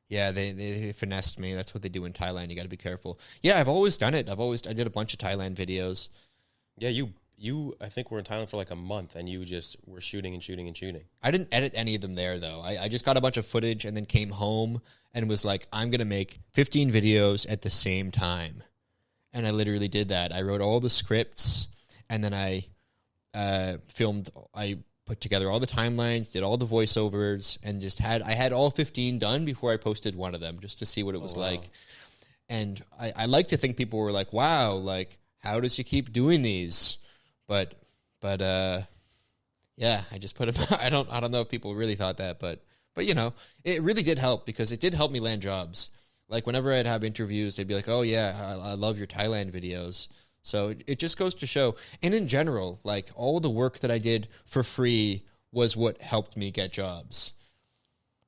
Yeah, they finessed me. That's what they do in Thailand. You got to be careful. Yeah, I've always done it. I did a bunch of Thailand videos. Yeah, you I think were in Thailand for like a month, and you just were shooting and shooting and shooting. I didn't edit any of them there, though. I just got a bunch of footage and then came home and was like, I'm going to make 15 videos at the same time. And I literally did that. I wrote all the scripts, and then I put together all the timelines, did all the voiceovers, and I had all 15 done before I posted one of them just to see what it was like. And I like to think people were like, wow, like, how does she keep doing these? But yeah, I just put them. I don't know if people really thought that, but it really did help because it did help me land jobs. Like whenever I'd have interviews, they'd be like, "Oh yeah, I love your Thailand videos." So it just goes to show. And in general, like all the work that I did for free was what helped me get jobs.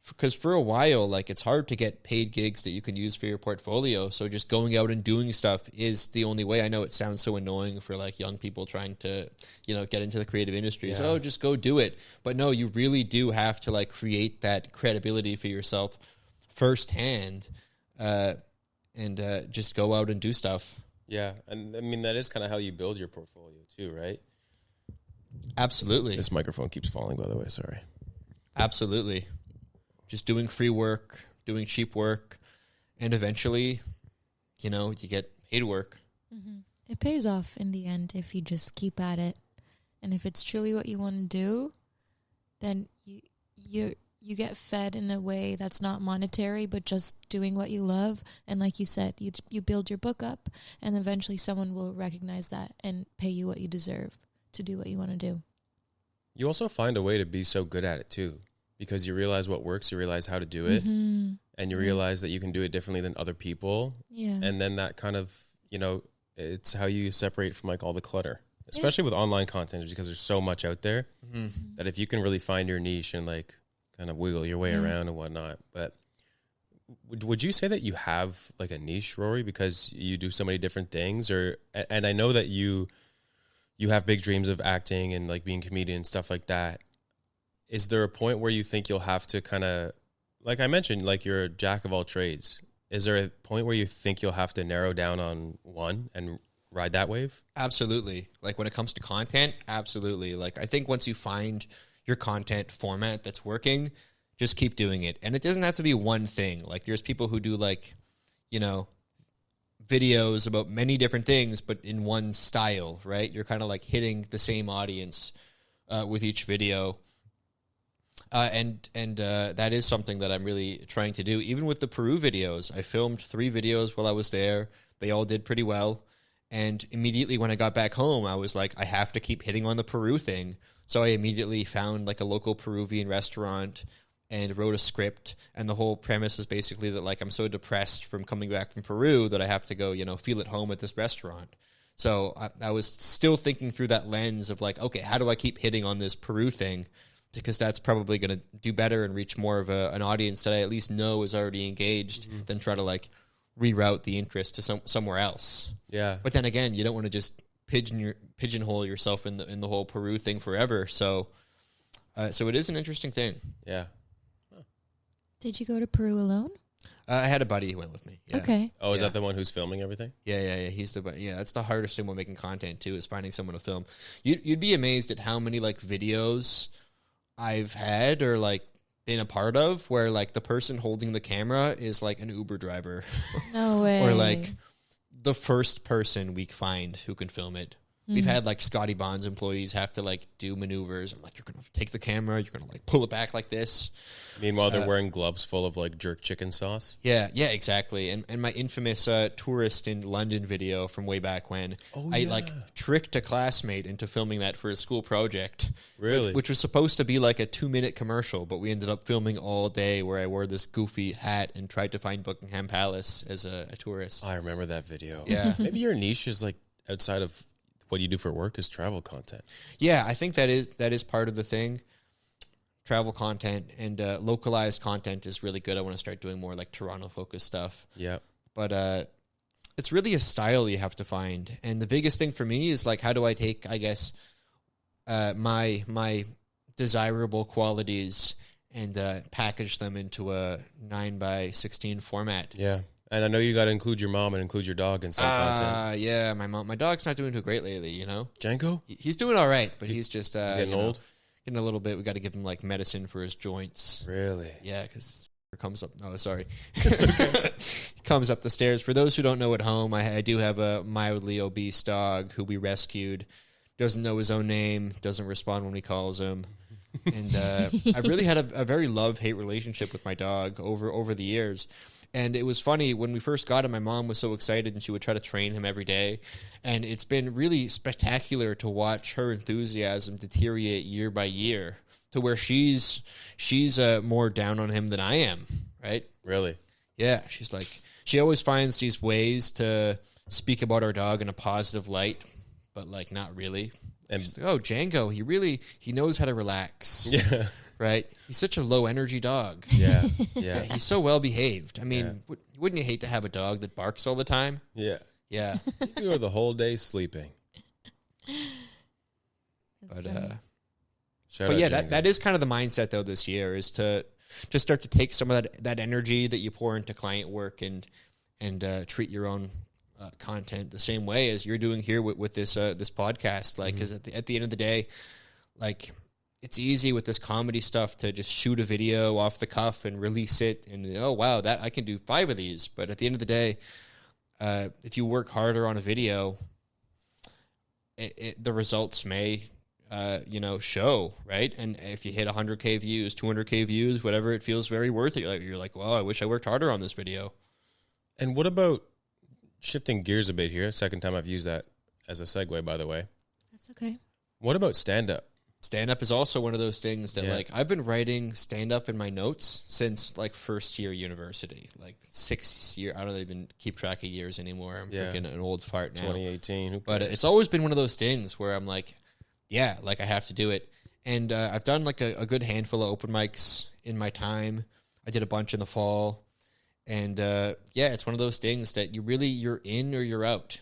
Because for a while, like it's hard to get paid gigs that you can use for your portfolio. So just going out and doing stuff is the only way. I know it sounds so annoying for like young people trying to, get into the creative industries. Yeah. Oh, just go do it. But no, you really do have to like create that credibility for yourself firsthand, and just go out and do stuff. Yeah, and I mean that is kind of how you build your portfolio too, right? Absolutely. This microphone keeps falling, by the way. Sorry. Absolutely. Just doing free work, doing cheap work, and eventually, you get paid work. Mm-hmm. It pays off in the end if you just keep at it. And if it's truly what you want to do, then you get fed in a way that's not monetary, but just doing what you love. And like you said, you build your book up, and eventually someone will recognize that and pay you what you deserve to do what you want to do. You also find a way to be so good at it too. Because you realize what works, you realize how to do it, and you realize that you can do it differently than other people. Yeah. And then that kind of, it's how you separate from like all the clutter, especially with online content, because there's so much out there that if you can really find your niche and like kind of wiggle your way around and whatnot. But would you say that you have like a niche, Rory, because you do so many different things? And I know that you have big dreams of acting and like being a comedian and stuff like that. Is there a point where you think you'll have to kind of, like I mentioned, like you're a jack of all trades. Is there a point where you think you'll have to narrow down on one and ride that wave? Absolutely. Like when it comes to content, absolutely. Like I think once you find your content format that's working, just keep doing it. And it doesn't have to be one thing. Like there's people who do like, videos about many different things, but in one style, right? You're kind of like hitting the same audience with each video. And that is something that I'm really trying to do. Even with the Peru videos, I filmed 3 videos while I was there. They all did pretty well. And immediately when I got back home, I was like, I have to keep hitting on the Peru thing. So I immediately found like a local Peruvian restaurant and wrote a script. And the whole premise is basically that like I'm so depressed from coming back from Peru that I have to go, you know, feel at home at this restaurant. So I was still thinking through that lens of like, okay, how do I keep hitting on this Peru thing? Because that's probably going to do better and reach more of an audience that I at least know is already engaged than try to like reroute the interest to somewhere else. Yeah. But then again, you don't want to just pigeonhole yourself in the whole Peru thing forever. So it is an interesting thing. Yeah. Did you go to Peru alone? I had a buddy who went with me. Yeah. Okay. Oh, is that the one who's filming everything? Yeah. That's the hardest thing when making content too, is finding someone to film. You'd be amazed at how many like videos I've had or like been a part of where like the person holding the camera is like an Uber driver. No way. Or like the first person we find who can film it. We've had like Scotty Bond's employees have to like do maneuvers. I'm like, you're going to take the camera, you're going to like pull it back like this. Meanwhile, they're wearing gloves full of like jerk chicken sauce. Yeah, exactly. And my infamous tourist in London video from way back when, I like tricked a classmate into filming that for a school project. Really? Which was supposed to be like a 2-minute commercial, but we ended up filming all day where I wore this goofy hat and tried to find Buckingham Palace as a tourist. I remember that video. Yeah. Maybe your niche is like outside of what you do for work is travel content. Yeah, I think that is part of the thing. Travel content and localized content is really good. I want to start doing more like Toronto-focused stuff. Yeah. But it's really a style you have to find. And the biggest thing for me is like, how do I take, I guess, my desirable qualities and package them into a 9:16 format. Yeah. And I know you got to include your mom and include your dog in some content. Yeah, my dog's not doing too great lately, you know? Django? He's doing all right, but he's just getting old? Getting a little bit. We got to give him like medicine for his joints. Really? Yeah, because comes up. Oh, sorry. He comes up the stairs. For those who don't know at home, I do have a mildly obese dog who we rescued. Doesn't know his own name. Doesn't respond when we calls him. And I really had a very love-hate relationship with my dog over the years. And it was funny, when we first got him, my mom was so excited and she would try to train him every day. And it's been really spectacular to watch her enthusiasm deteriorate year by year to where she's more down on him than I am, right? Really? Yeah, she's like, she always finds these ways to speak about our dog in a positive light, but like not really. And she's like, oh, Django, he knows how to relax. Yeah. Right? He's such a low energy dog. Yeah. Yeah. He's so well behaved. I mean, wouldn't you hate to have a dog that barks all the time? Yeah. Yeah. You are the whole day sleeping. But yeah, that is kind of the mindset though this year, is to start to take some of that energy that you pour into client work and treat your own content the same way as you're doing here with this podcast. Like, because at the end of the day, like, it's easy with this comedy stuff to just shoot a video off the cuff and release it, and oh wow, that I can do 5 of these. But at the end of the day, if you work harder on a video, the results may show, right? And if you hit 100K views, 200K views, whatever, it feels very worth it. You're like, well, I wish I worked harder on this video. And what about shifting gears a bit here? Second time I've used that as a segue, by the way. That's okay. What about stand-up? Stand-up is also one of those things that, like, I've been writing stand-up in my notes since, like, first year university. Like, 6 years. I don't even keep track of years anymore. I'm freaking an old fart now. 2018. But it's always been one of those things where I'm like, yeah, like, I have to do it. And I've done, like, a good handful of open mics in my time. I did a bunch in the fall. And, it's one of those things that you're in or you're out.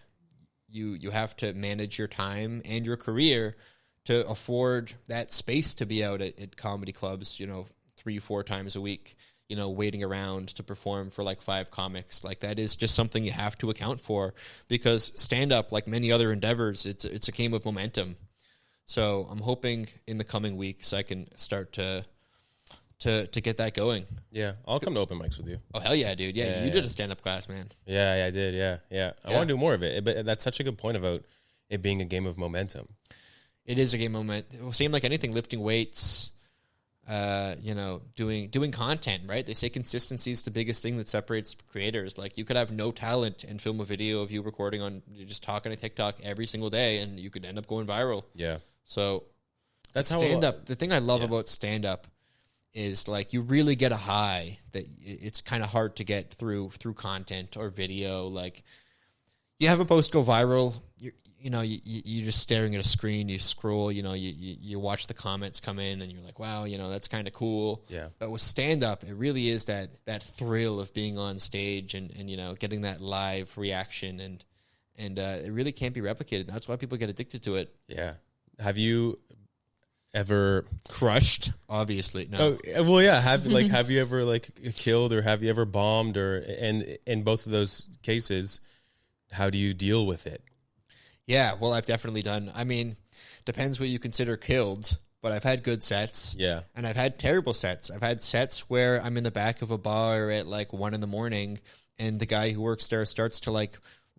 You have to manage your time and your career to afford that space to be out at comedy clubs, 3-4 times a week, waiting around to perform for like 5 comics. Like, that is just something you have to account for, because stand-up, like many other endeavors, it's a game of momentum. So I'm hoping in the coming weeks I can start to get that going. Yeah, I'll come to open mics with you. Oh, hell yeah, dude. Yeah, you did a stand-up class, man. Yeah, I did. Yeah. I want to do more of it. But that's such a good point about it being a game of momentum. It is a game of momentum. It will seem like anything, lifting weights, doing content, right? They say consistency is the biggest thing that separates creators. Like, you could have no talent and film a video of you recording on, just talking to TikTok every single day, and you could end up going viral. Yeah. So that's stand-up. The thing I love about stand-up is, like, you really get a high that it's kind of hard to get through content or video. Like, you have a post go viral, you're just staring at a screen, you scroll, you watch the comments come in, and you're like, wow, that's kind of cool. Yeah. But with stand-up, it really is that thrill of being on stage and getting that live reaction, and it really can't be replicated. That's why people get addicted to it. Yeah. Have you ever crushed? Obviously, no. Oh, well, yeah. Have you ever like killed, or have you ever bombed, and in both of those cases, how do you deal with it? Yeah, well, I've definitely done. I mean, depends what you consider killed, but I've had good sets. Yeah. And I've had terrible sets. I've had sets where I'm in the back of a bar at 1 a.m, and the guy who works there starts to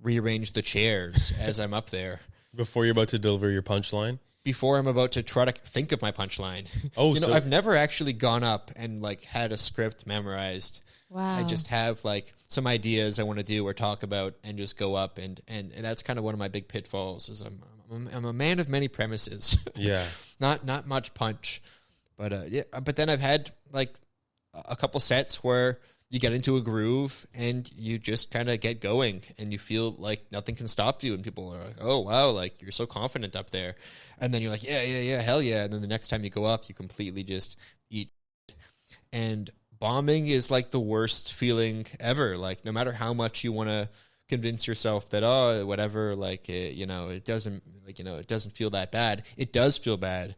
rearrange the chairs as I'm up there. Before you're about to deliver your punchline? Before I'm about to try to think of my punchline. Oh, I've never actually gone up and had a script memorized. Wow. I just have some ideas I want to do or talk about, and just go up, and that's kind of one of my big pitfalls. Is I'm a man of many premises. Yeah. not much punch, but yeah. But then I've had a couple sets where you get into a groove and you just kind of get going, and you feel like nothing can stop you, and people are like, oh wow, you're so confident up there, and then you're like, yeah, hell yeah, and then the next time you go up, you completely just eat. And bombing is the worst feeling ever. No matter how much you want to convince yourself that, oh, whatever, it doesn't feel that bad. It does feel bad.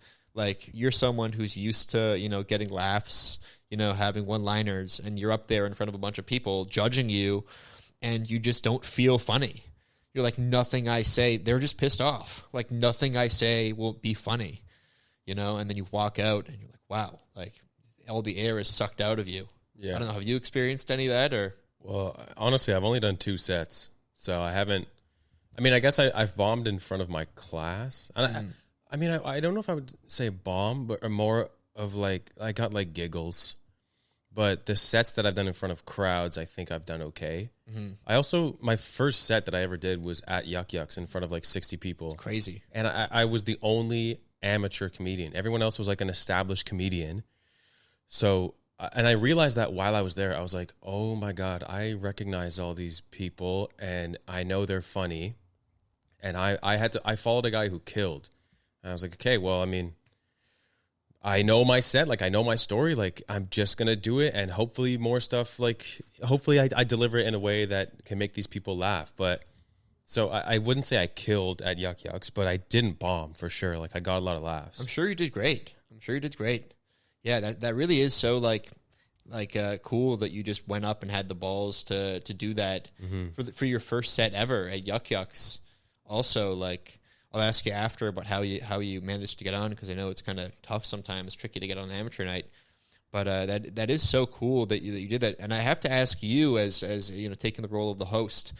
You're someone who's used to, getting laughs, having one-liners, and you're up there in front of a bunch of people judging you, and you just don't feel funny. You're like, nothing I say, they're just pissed off. Nothing I say will be funny, and then you walk out and you're like, wow, all the air is sucked out of you. Yeah. I don't know. Have you experienced any of that, or? Well, honestly, I've only done 2 sets, so I haven't. I mean, I guess I've bombed in front of my class. And I don't know if I would say bomb, but more of I got giggles. But the sets that I've done in front of crowds, I think I've done okay. Mm-hmm. I also, my first set that I ever did was at Yuck Yucks in front of 60 people. It's crazy. And I was the only amateur comedian. Everyone else was an established comedian. So, and I realized that while I was there, I was like, oh my God, I recognize all these people, and I know they're funny. And I followed a guy who killed. And I was like, okay, well, I mean, I know my set, I know my story, I'm just going to do it. And hopefully more stuff, hopefully I deliver it in a way that can make these people laugh. But so I wouldn't say I killed at Yuck Yucks, but I didn't bomb for sure. I got a lot of laughs. I'm sure you did great. Yeah, that really is so cool that you just went up and had the balls to do that for your first set ever at Yuck Yucks. Also, I'll ask you after about how you managed to get on, because I know it's kind of tough sometimes, tricky to get on amateur night. But that is so cool that you did that. And I have to ask you, as taking the role of the host,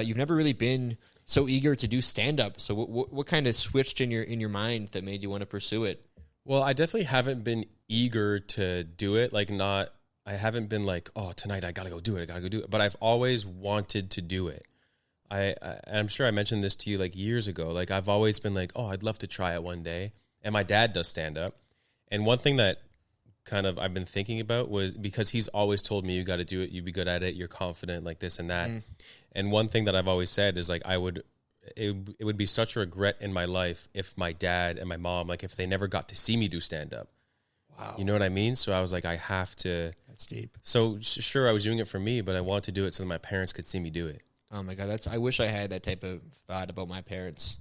you've never really been so eager to do stand up. So what kind of switched in your mind that made you want to pursue it? Well, I definitely haven't been eager to do it. I haven't been oh, tonight I gotta go do it. But I've always wanted to do it. I'm sure I mentioned this to you years ago. I've always been oh, I'd love to try it one day. And my dad does stand up. And one thing that kind of I've been thinking about was, because he's always told me, you got to do it, you be good at it, you're confident, this and that. And one thing that I've always said is it would be such a regret in my life if my dad and my mom, if they never got to see me do stand-up. Wow. You know what I mean? So I was I have to. That's deep. So sure, I was doing it for me, but I wanted to do it so that my parents could see me do it. Oh my God, I wish I had that type of thought about my parents.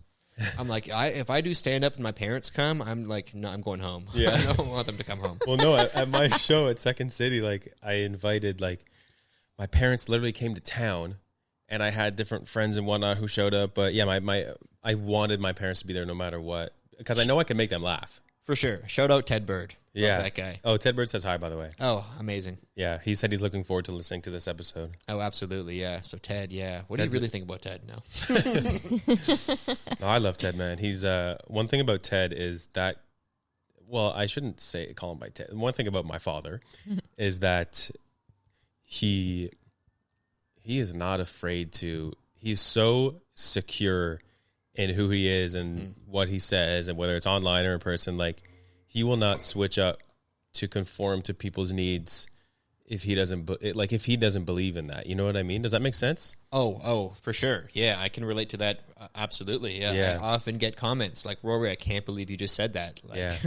I'm if I do stand-up and my parents come, I'm no, I'm going home. Yeah. I don't want them to come home. Well, no, at my show at Second City, I invited, my parents literally came to town. And I had different friends and whatnot who showed up. But yeah, I wanted my parents to be there no matter what, because I know I can make them laugh. For sure. Shout out Ted Bird. Yeah. Love that guy. Oh, Ted Bird says hi, by the way. Oh, amazing. Yeah, he said he's looking forward to listening to this episode. Oh, absolutely, yeah. So Ted, yeah. What do you really think about Ted now? No, I love Ted, man. He's one thing about Ted is that well, I shouldn't call him by one thing about my father is that he is not afraid to. He's so secure in who he is and what he says, and whether it's online or in person. Like, he will not switch up to conform to people's needs if he doesn't if he doesn't believe in that. You know what I mean? Does that make sense? Oh, for sure. Yeah, I can relate to that. Absolutely. Yeah. I often get comments like, Rory, I can't believe you just said that. Like,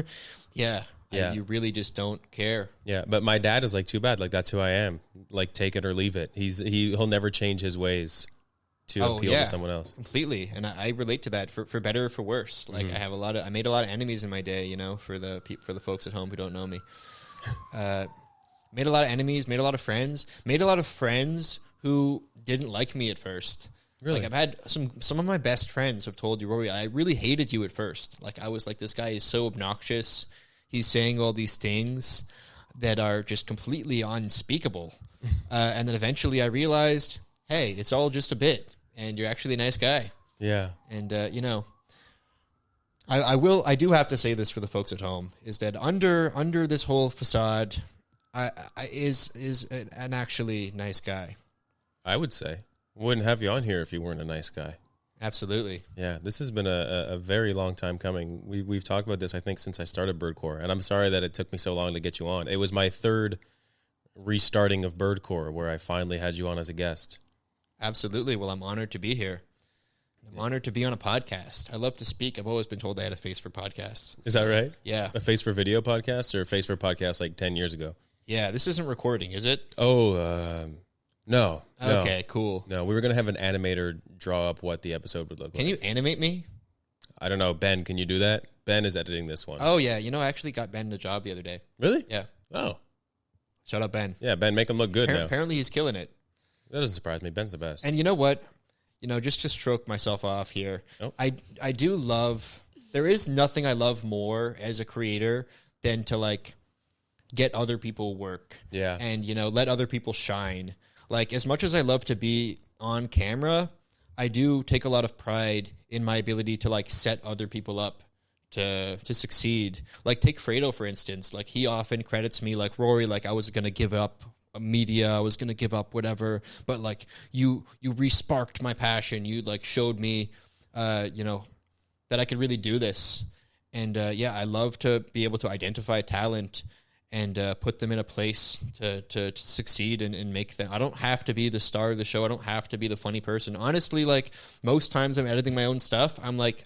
yeah. You really just don't care. Yeah, but my dad is like, too bad. Like, that's who I am. Like, take it or leave it. He'll never change his ways to appeal to someone else. Completely. And I relate to that for better or for worse. Like, I made a lot of enemies in my day, you know, for the folks at home who don't know me. Made a lot of enemies, made a lot of friends who didn't like me at first. Really? Like, I've had some of my best friends have told you, Rory, I really hated you at first. Like, I was like, this guy is so obnoxious. He's saying all these things that are just completely unspeakable. And then eventually I realized, hey, it's all just a bit, and you're actually a nice guy. Yeah. And, you know, I do have to say this for the folks at home, is that under this whole facade, I is an actually nice guy. I would say. Wouldn't have you on here if you weren't a nice guy. Absolutely. Yeah, this has been a very long time coming. We've talked about this, I think, since I started Birdcore, and I'm sorry that it took me so long to get you on. It was my third restarting of Birdcore where I finally had you on as a guest. Absolutely. Well, I'm honored to be here. I'm honored to be on a podcast. I love to speak. I've always been told I had a face for podcasts. Is that right? Yeah. A face for video podcasts or a face for podcasts like 10 years ago? Yeah, this isn't recording, is it? Oh, no. Okay, cool. No, we were going to have an animator draw up what the episode would look like. Can you animate me? I don't know. Ben, can you do that? Ben is editing this one. Oh, yeah. You know, I actually got Ben a job the other day. Really? Yeah. Oh. Shout out, Ben. Yeah, Ben, make him look good now. Apparently he's killing it. That doesn't surprise me. Ben's the best. And you know what? You know, just to stroke myself off here, I do love, there is nothing I love more as a creator than to, like, get other people work. Yeah. And, you know, let other people shine. Like, as much as I love to be on camera, I do take a lot of pride in my ability to, like, set other people up to succeed. Like, take Fredo, for instance. Like, he often credits me, like, Rory, like, I was going to give up media, I was going to give up whatever, but, like, you re-sparked my passion. You, like, showed me, you know, that I could really do this. And, yeah, I love to be able to identify talent and put them in a place to succeed and make them. I don't have to be the star of the show. I don't have to be the funny person. Honestly, like, most times I'm editing my own stuff, I'm like,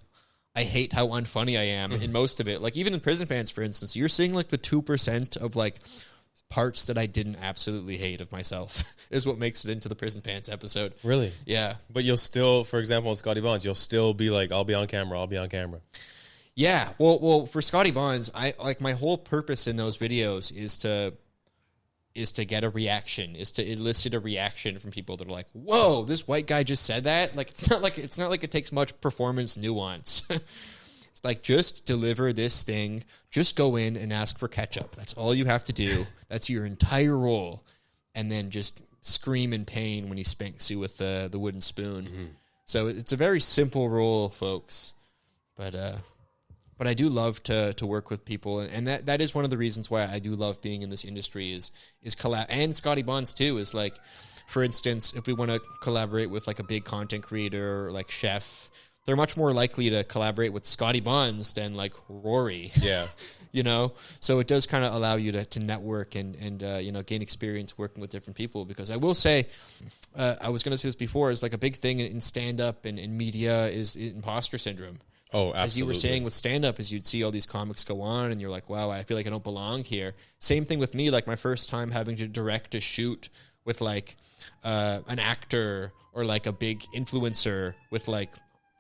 I hate how unfunny I am in most of it. Like, even in Prison Pants, for instance, you're seeing, like, the 2% of, like, parts that I didn't absolutely hate of myself is what makes it into the Prison Pants episode. Really? Yeah. But you'll still, for example, in Scotty Bonds, you'll still be like, I'll be on camera. Yeah, well, for Scotty Bonds, I like, my whole purpose in those videos is to get a reaction, is to elicit a reaction from people that are like, "Whoa, this white guy just said that." Like, it's not like it takes much performance nuance. It's like, just deliver this thing. Just go in and ask for ketchup. That's all you have to do. That's your entire role, and then just scream in pain when he spanks you with the wooden spoon. Mm-hmm. So it's a very simple role, folks, but I do love to work with people, and that is one of the reasons why I do love being in this industry is collab. And Scotty Bonds too is, like, for instance, if we want to collaborate with, like, a big content creator or, like, chef, they're much more likely to collaborate with Scotty Bonds than, like, Rory. Yeah. You know, so it does kind of allow you to network and you know, gain experience working with different people. Because I will say, I was going to say this before, is, like, a big thing in stand-up and in media is imposter syndrome. Oh, absolutely. As you were saying with stand-up, is you'd see all these comics go on, and you're like, wow, I feel like I don't belong here. Same thing with me, like, my first time having to direct a shoot with, like, an actor or, like, a big influencer with, like,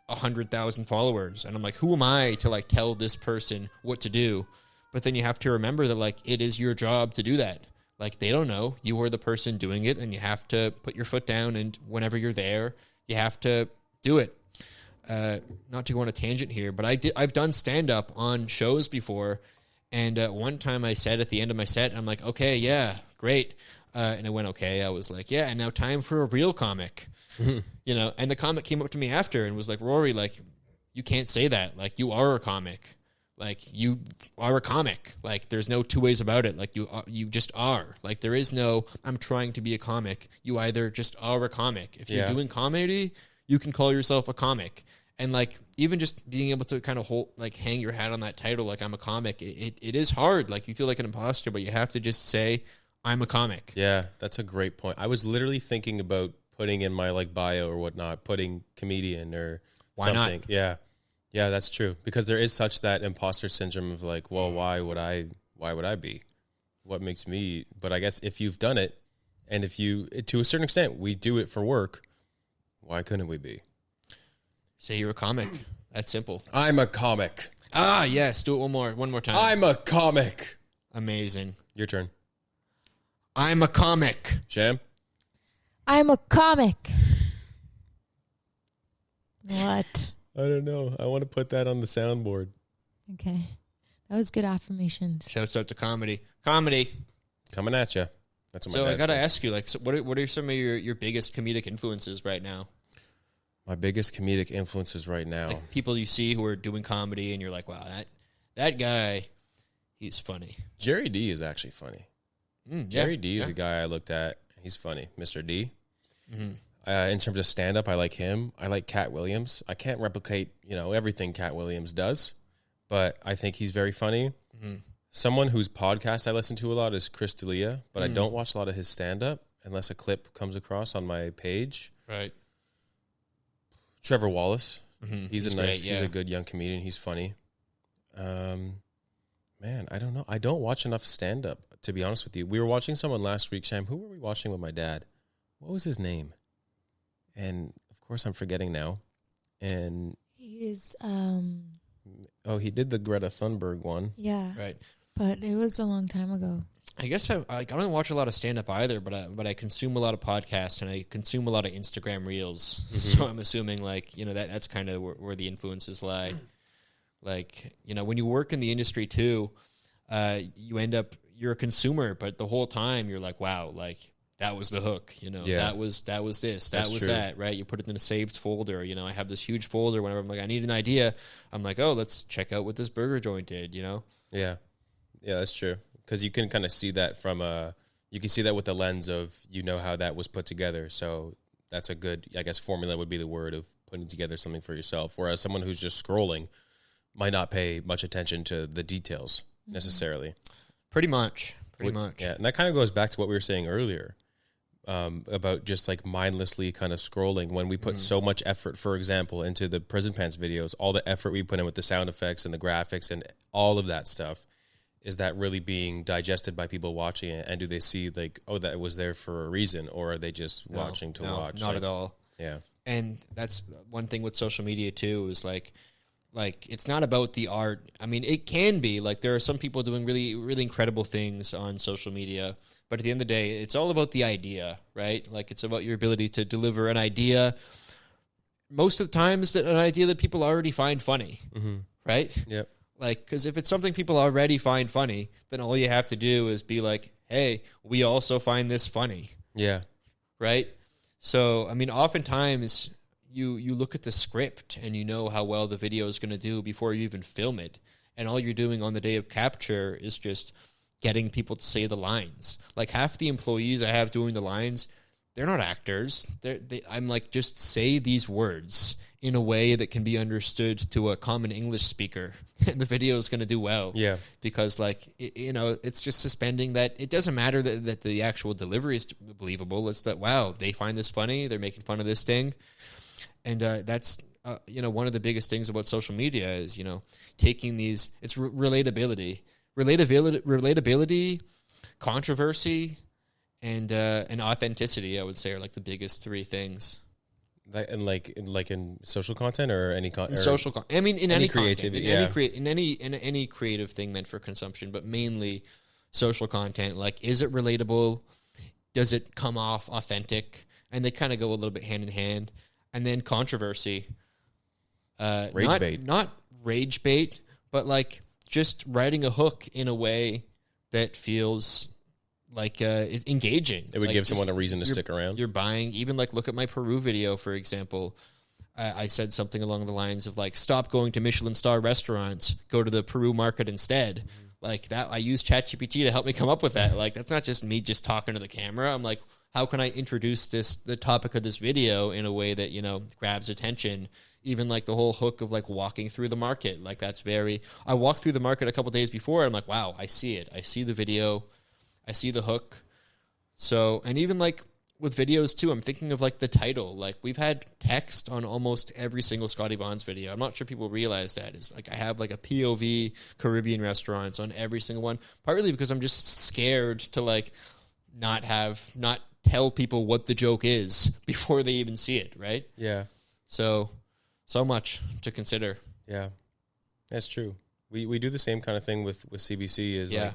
100,000 followers. And I'm like, who am I to, like, tell this person what to do? But then you have to remember that, like, it is your job to do that. Like, they don't know. You are the person doing it, and you have to put your foot down, and whenever you're there, you have to do it. Not to go on a tangent here, but I've done stand-up on shows before, and one time I said at the end of my set, I'm like, okay, yeah, great. And it went okay. I was like, yeah, and now time for a real comic. You know, and the comic came up to me after and was like, Rory, like, you can't say that. Like, you are a comic. Like, you are a comic. Like, there's no two ways about it. Like, you just are. Like, there is no, I'm trying to be a comic. You either just are a comic. If you're doing comedy, you can call yourself a comic. And, like, even just being able to kind of hang your hat on that title, like, I'm a comic, it is hard. Like, you feel like an imposter, but you have to just say, I'm a comic. Yeah, that's a great point. I was literally thinking about putting in my, like, bio or whatnot, putting comedian or Why something. not? Yeah. Yeah, that's true. Because there is such that imposter syndrome of like, well, why would I be? What makes me? But I guess if you've done it, and if you, to a certain extent, we do it for work, why couldn't we be? Say you're a comic. That's simple. I'm a comic. Ah, yes. Do it one more time. I'm a comic. Amazing. Your turn. I'm a comic. Sham? I'm a comic. What? I don't know. I want to put that on the soundboard. Okay. That was good affirmations. Shouts out to comedy. Comedy. Coming at you. That's what So my I got to says. ask you, like, so what are some of your biggest comedic influences right now? My biggest comedic influences right now. Like, people you see who are doing comedy and you're like, wow, that guy, he's funny. Jerry D is actually funny. Jerry D is a guy I looked at. He's funny. Mr. D. Mm-hmm. In terms of stand-up, I like him. I like Cat Williams. I can't replicate, everything Cat Williams does, but I think he's very funny. Mm-hmm. Someone whose podcast I listen to a lot is Chris D'Elia, but I don't watch a lot of his stand-up unless a clip comes across on my page. Right. Trevor Wallace. Mm-hmm. He's great, he's a good young comedian. He's funny. Man, I don't know. I don't watch enough stand-up, to be honest with you. We were watching someone last week, Sham. Who were we watching with my dad? What was his name? And of course I'm forgetting now. And He is, he did the Greta Thunberg one. yeah. Right. But it was a long time ago. I guess I don't watch a lot of stand-up either, but I consume a lot of podcasts and I consume a lot of Instagram reels. Mm-hmm. So I'm assuming, like, that's kind of where the influences lie. Like, when you work in the industry too, you're a consumer, but the whole time you're like, wow, like, that was the hook, that was this, that was that, right? You put it in a saved folder. I have this huge folder. Whenever I'm like, I need an idea, I'm like, oh, let's check out what this burger joint did, Yeah, that's true. Because you can kind of see that you can see that with the lens of, how that was put together. So that's a good, I guess, formula would be the word of putting together something for yourself. Whereas someone who's just scrolling might not pay much attention to the details necessarily. Pretty much. Yeah, and that kind of goes back to what we were saying earlier. About just like mindlessly kind of scrolling when we put so much effort, for example, into the Prison Pants videos, all the effort we put in with the sound effects and the graphics and all of that stuff, is that really being digested by people watching it? And do they see like, oh, that was there for a reason, or are they just watching to watch? Not at all. Yeah. And that's one thing with social media too, is like it's not about the art. I mean, it can be, like, there are some people doing really, really incredible things on social media, but at the end of the day, it's all about the idea, right? Like, it's about your ability to deliver an idea. Most of the time, it's an idea that people already find funny, right? Yep. Like, because if it's something people already find funny, then all you have to do is be like, hey, we also find this funny. Yeah. Right? So, I mean, oftentimes you look at the script and you know how well the video is going to do before you even film it. And all you're doing on the day of capture is just getting people to say the lines. Like, half the employees I have doing the lines, they're not actors. I'm like, just say these words in a way that can be understood to a common English speaker, and the video is going to do well. Yeah. Because, like, it's just suspending that. It doesn't matter that the actual delivery is believable. It's that, wow, they find this funny. They're making fun of this thing. And that's, one of the biggest things about social media is, taking these, it's relatability, controversy, and authenticity, I would say, are like the biggest three things. And like in social content or any social content. I mean, in any creativity, in any creative thing meant for consumption, but mainly social content. Like, is it relatable? Does it come off authentic? And they kind of go a little bit hand in hand. And then controversy. Rage bait. Not rage bait, but like just writing a hook in a way that feels like is engaging. It would like, give someone a reason to stick around. You're buying, even like, look at my Peru video, for example. I said something along the lines of like, stop going to Michelin star restaurants, go to the Peru market instead. Like that, I used ChatGPT to help me come up with that. Like, that's not just me just talking to the camera. I'm like, how can I introduce the topic of this video in a way that, you know, grabs attention? Even like the whole hook of like walking through the market. Like I walked through the market a couple days before. I'm like, wow, I see it. I see the video. I see the hook. So, and even like with videos too, I'm thinking of like the title. Like we've had text on almost every single Scotty Bonds video. I'm not sure people realize that. Is like I have like a POV Caribbean restaurants on every single one. Partly because I'm just scared to like not tell people what the joke is before they even see it, right? Yeah. So much to consider. Yeah, that's true. We do the same kind of thing with CBC. Is like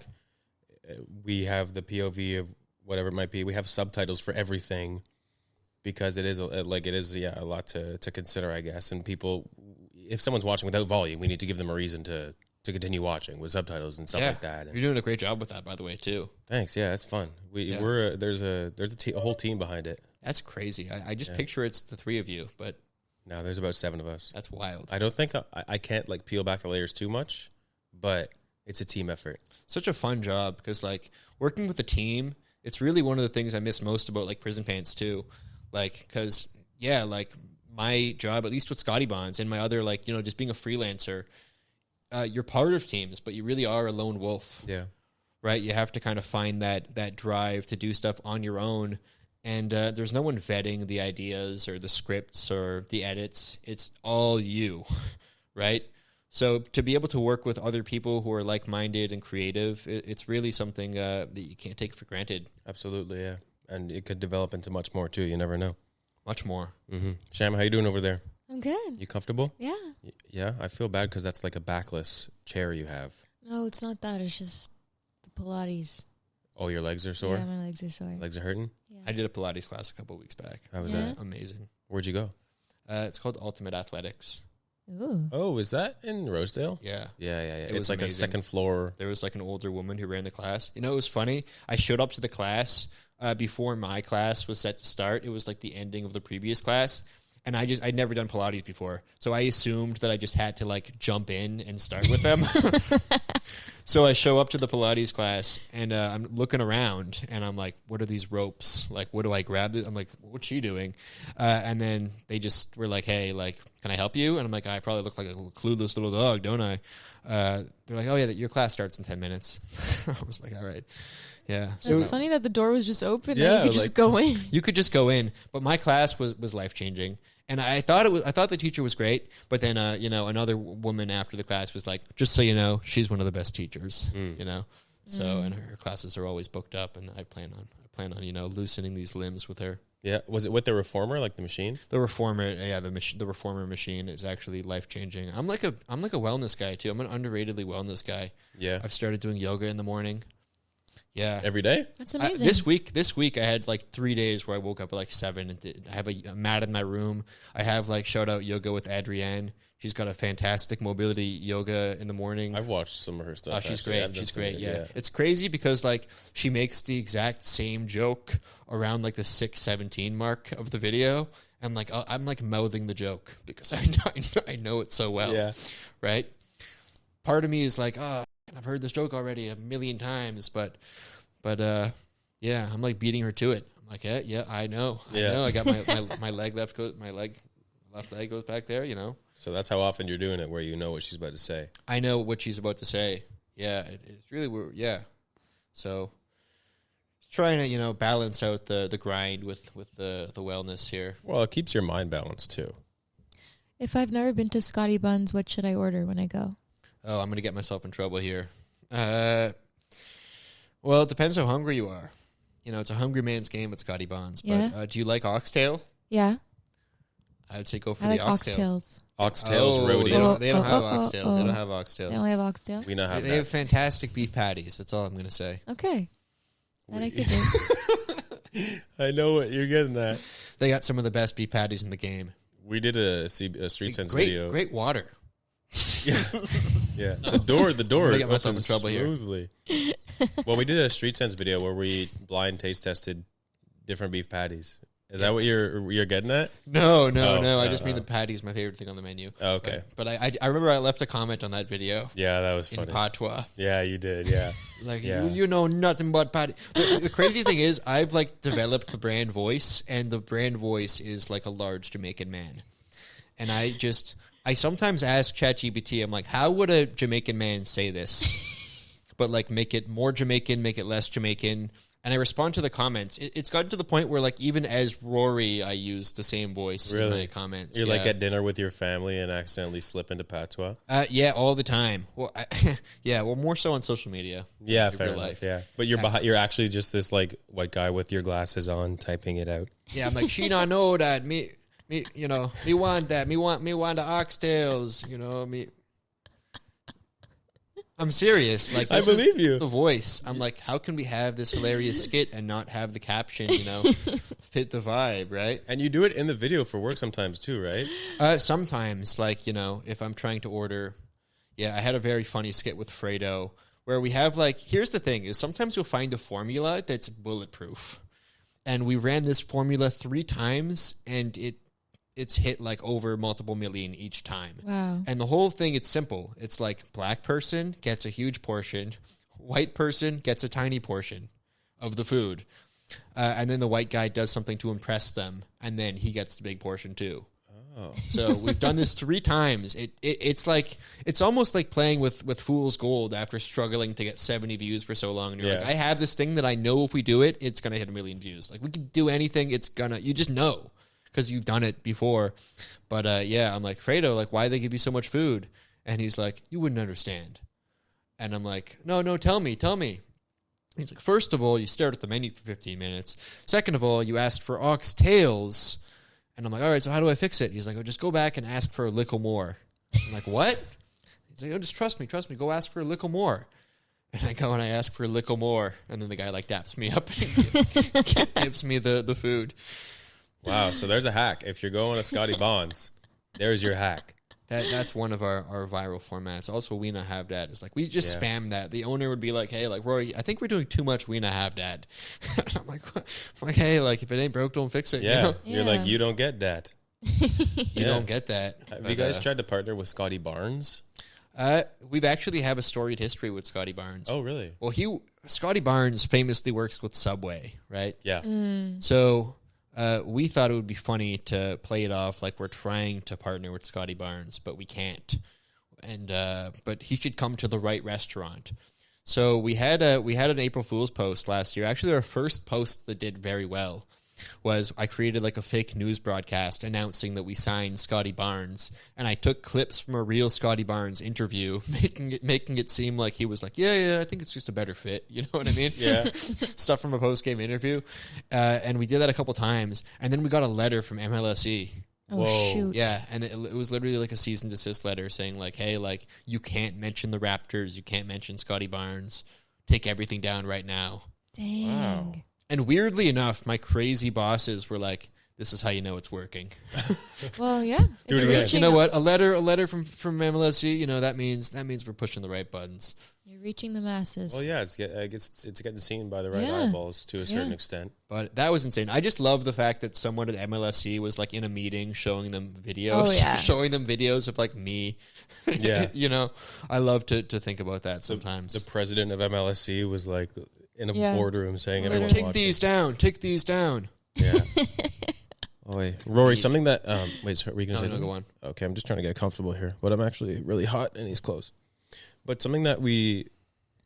we have the POV of whatever it might be. We have subtitles for everything because it is a lot to consider, I guess. And people, if someone's watching without volume, we need to give them a reason to continue watching with subtitles and stuff like that. And you're doing a great job with that, by the way, too. Thanks. Yeah, it's fun. There's a whole team behind it. That's crazy. I just picture it's the three of you, but no, there's about 7 of us. That's wild. I don't think I can't like peel back the layers too much, but it's a team effort. Such a fun job because like working with a team, it's really one of the things I miss most about like Prison Pants too. Like, because like my job, at least with Scotty Bonds and my other like, you know, just being a freelancer, you're part of teams, but you really are a lone wolf. Yeah. Right? You have to kind of find that drive to do stuff on your own. And there's no one vetting the ideas or the scripts or the edits. It's all you, right? So to be able to work with other people who are like-minded and creative, it's really something that you can't take for granted. Absolutely, yeah. And it could develop into much more, too. You never know. Much more. Mm-hmm. Sham, how you doing over there? I'm good. You comfortable? Yeah. Yeah? I feel bad because that's like a backless chair you have. No, it's not that. It's just the Pilates. Oh, your legs are sore? Yeah, my legs are sore. Legs are hurting? Yeah. I did a Pilates class a couple of weeks back. How was It was that? amazing. Where'd you go? It's called Ultimate Athletics. Ooh. Oh, is that in Rosedale? Yeah. Yeah. It It's was like amazing. a second floor. There was like an older woman who ran the class. You know, it was funny. I showed up to the class before my class was set to start. It was like the ending of the previous class. And I'd never done Pilates before. So I assumed that I just had to like jump in and start with them. So I show up to the Pilates class and I'm looking around and I'm like, what are these ropes? Like, what do I grab? I'm like, what's she doing? And then they just were like, hey, like, can I help you? And I'm like, I probably look like a clueless little dog, don't I? They're like, oh yeah, your class starts in 10 minutes. I was like, all right. Yeah. It's funny that the door was just open Yeah, and you could just go in. You could just go in, but my class was life-changing. And I thought the teacher was great, but then another woman after the class was like, just so you know, she's one of the best teachers, you know. So and her classes are always booked up, and I plan on loosening these limbs with her. Yeah. Was it with the reformer, like the machine? The reformer, the reformer machine is actually life-changing. I'm like a wellness guy too. I'm an underratedly wellness guy. Yeah. I've started doing yoga in the morning. Yeah. Every day? That's amazing. This week I had like 3 days where I woke up at like 7 and I have a mat in my room. I have like shout out yoga with Adrienne. She's got a fantastic mobility yoga in the morning. I've watched some of her stuff. Oh, she's actually. great. She's great. It, Yeah. It's crazy because like she makes the exact same joke around like the 6:17 mark of the video. And like I'm like mouthing the joke because I know it so well. Yeah. Right. Part of me is like, oh, I've heard this joke already 1,000,000 times, but yeah, I'm like beating her to it. I'm like, yeah, I know. I got my left leg goes back there, you know. So that's how often you're doing it, where you know what she's about to say. I know what she's about to say. Yeah, it's really weird. Yeah. So trying to, balance out the grind with the wellness here. Well, it keeps your mind balanced too. If I've never been to Scotty Buns, what should I order when I go? Oh, I'm going to get myself in trouble here. Well, it depends how hungry you are. It's a hungry man's game with Scotty Bonds. But Yeah. Do you like oxtail? Yeah. I'd say go for I like the oxtail. oxtails. Oxtails, roadie. They don't have oxtails. They oh. don't have oxtails. They only have oxtail? We not have They that. have fantastic beef patties. That's all I'm going to say. Okay. That I could do. I know what you're getting at. They got some of the best beef patties in the game. We did a Street Sense Great, video. great water. Yeah, the door gonna get myself in opens trouble here. smoothly. Well, we did a Street Sense video where we blind taste tested different beef patties. Is that what you're getting at? No. Oh, I just mean the patty is my favorite thing on the menu. Oh, okay. But I remember I left a comment on that video. Yeah, that was in funny. patois. Yeah, you did. Yeah. Like, Yeah. you know nothing about patty. The crazy thing is, I've like developed the brand voice, and the brand voice is like a large Jamaican man. And I sometimes ask ChatGPT, I'm like, how would a Jamaican man say this? But like, make it more Jamaican, make it less Jamaican. And I respond to the comments. It's gotten to the point where, like, even as Rory, I use the same voice in my comments. You're like at dinner with your family and accidentally slip into patois? Yeah, all the time. Well, more so on social media. Yeah, than fair real enough. life. Yeah, but you're actually just this like white guy with your glasses on, typing it out. Yeah, I'm like, she not know that me, you know, me want that, me want the oxtails, you know, me. I'm serious. Like, I believe you. The voice. I'm like, how can we have this hilarious skit and not have the caption, you know, fit the vibe, right? And you do it in the video for work sometimes too, right? Sometimes, like, you know, if I'm trying to order. Yeah, I had a very funny skit with Fredo where we have, like, here's the thing, is sometimes you'll find a formula that's bulletproof. And we ran this formula 3 times, and it's hit like over multiple million each time. Wow. And the whole thing, it's simple. It's like black person gets a huge portion, white person gets a tiny portion of the food. And then the white guy does something to impress them, and then he gets the big portion too. Oh. So we've done this 3 times. It's almost like playing with Fool's Gold after struggling to get 70 views for so long. And you're like, I have this thing that I know if we do it, it's going to hit 1 million views. Like, we can do anything, you just know. Because you've done it before. But I'm like, Fredo, like, why they give you so much food? And he's like, you wouldn't understand. And I'm like, no, tell me. He's like, first of all, you stared at the menu for 15 minutes. Second of all, you asked for oxtails. And I'm like, all right, so how do I fix it? He's like, just go back and ask for a little more. I'm like, what? He's like, just trust me, go ask for a little more. And I go and I ask for a little more. And then the guy, like, daps me up and gives me the food. Wow, so there's a hack. If you're going to Scotty Bonds, there's your hack. That's one of our viral formats. Also, we not have that. It's like, we just spam that. The owner would be like, hey, like, Rory, I think we're doing too much we not have that. And I'm like, hey, like, if it ain't broke, don't fix it. Yeah, you know? You're like, you don't get that. You don't get that. Have you guys tried to partner with Scotty Barnes? We've actually have a storied history with Scotty Barnes. Oh, really? Well, Scotty Barnes famously works with Subway, right? Yeah. So we thought it would be funny to play it off like we're trying to partner with Scotty Barnes, but we can't. And but he should come to the right restaurant. So we had an April Fool's post last year. Actually, our first post that did very well was I created like a fake news broadcast announcing that we signed Scotty Barnes, and I took clips from a real Scotty Barnes interview, making it seem like he was like, yeah, I think it's just a better fit. You know what I mean? Yeah. Stuff from a post-game interview. And we did that a couple times, and then we got a letter from MLSE. Oh, shoot. Yeah, and it was literally like a cease and desist letter saying like, hey, like, you can't mention the Raptors, you can't mention Scotty Barnes, take everything down right now. Dang. Wow. And weirdly enough, my crazy bosses were like, this is how you know it's working. Well, yeah. Do It's it again. reaching You know what? A letter from MLSE, you know, that means we're pushing the right buttons. You're reaching the masses. Well, yeah, I guess it's getting seen by the right Yeah. eyeballs to a certain extent. But that was insane. I just love the fact that someone at MLSE was like in a meeting showing them videos, Oh, yeah. showing them videos of like me. Yeah. You know, I love to think about that sometimes. The president of MLSE was like in a Yeah. boardroom saying, Literally. everyone take watch these it. down. Take these down. Yeah. Oh, wait. Rory, something that... wait, sorry, were you going to No, say something? go on. Okay, I'm just trying to get comfortable here. But I'm actually really hot and he's close. But something that we...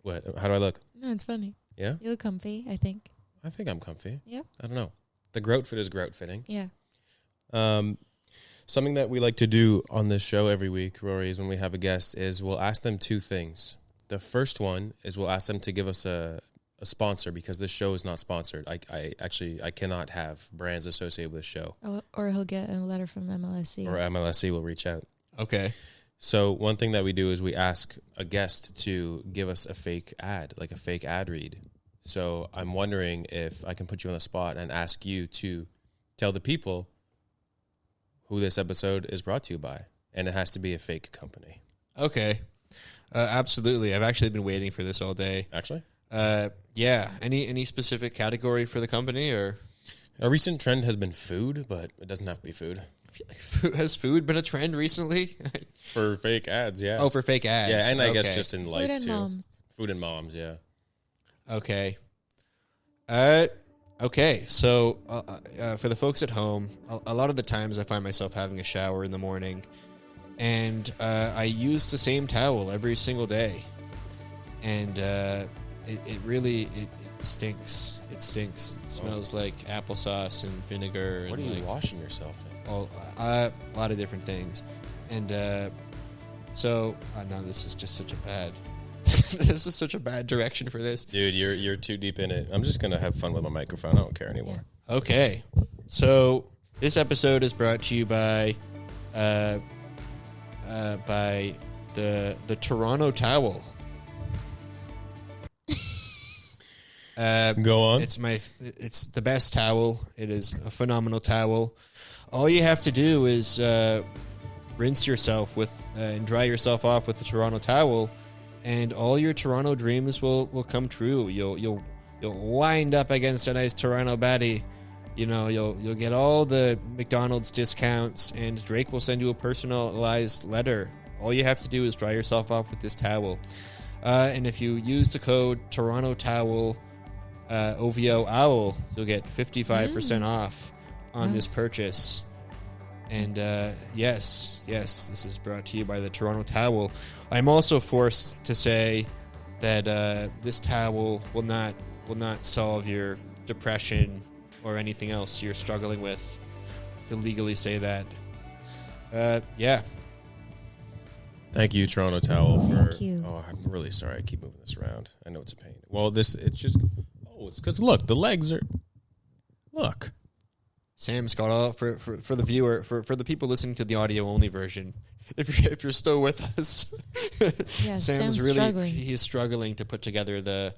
What? How do I look? No, it's funny. Yeah? You look comfy, I think. I think I'm comfy. Yeah. I don't know. The grout fit is grout fitting. Yeah. Something that we like to do on this show every week, Rory, is when we have a guest, is we'll ask them 2 things. The first one is we'll ask them to give us a sponsor, because this show is not sponsored. I cannot have brands associated with this show. Or he'll get a letter from MLSE. Or MLSE will reach out. Okay. So one thing that we do is we ask a guest to give us a fake ad, like a fake ad read. So I'm wondering if I can put you on the spot and ask you to tell the people who this episode is brought to you by. And it has to be a fake company. Okay. Absolutely. I've actually been waiting for this all day. Actually? Yeah. Any specific category for the company, or? A recent trend has been food, but it doesn't have to be food. I feel like has food been a trend recently? For fake ads, yeah. Oh, for fake ads. Yeah, and I guess Okay. just in life, and too. moms. Food and moms, yeah. Okay. Okay. So, for the folks at home, a lot of the times I find myself having a shower in the morning, and I use the same towel every single day, and it really stinks. It stinks. It smells like applesauce and vinegar. What are and you washing yourself in? Well, a lot of different things, and so no, this is just such a bad. This is such a bad direction for this. Dude, you're too deep in it. I'm just going to have fun with my microphone. I don't care anymore. Okay. So this episode is brought to you by the Toronto Towel. Go on. It's the best towel. It is a phenomenal towel. All you have to do is rinse yourself with and dry yourself off with the Toronto Towel, and all your Toronto dreams will come true. You'll wind up against a nice Toronto baddie. You know, you'll get all the McDonald's discounts, and Drake will send you a personalized letter. All you have to do is dry yourself off with this towel. And if you use the code Toronto Towel OVO OWL, you'll get 55% off on this purchase. And yes, this is brought to you by the Toronto Towel. I'm also forced to say that this towel will not solve your depression or anything else you're struggling with. To legally say that. Yeah. Thank you, Toronto Towel, for... Thank you. Oh, I'm really sorry. I keep moving this around. I know it's a pain. Well, it's just... Oh, it's because, look, the legs are... Look. Sam's got all for the viewer, for the people listening to the audio only version. If you're still with us, Yeah, Sam's really struggling. he's struggling to put together the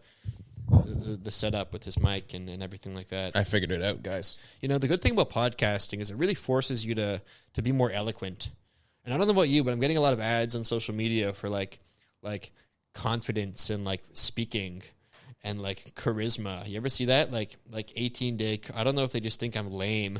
setup with his mic and everything like that. I figured it out, guys. You know, the good thing about podcasting is it really forces you to be more eloquent. And I don't know about you, but I'm getting a lot of ads on social media for like confidence and like speaking and like charisma. You ever see that? Like 18 day. I don't know if they just think I'm lame,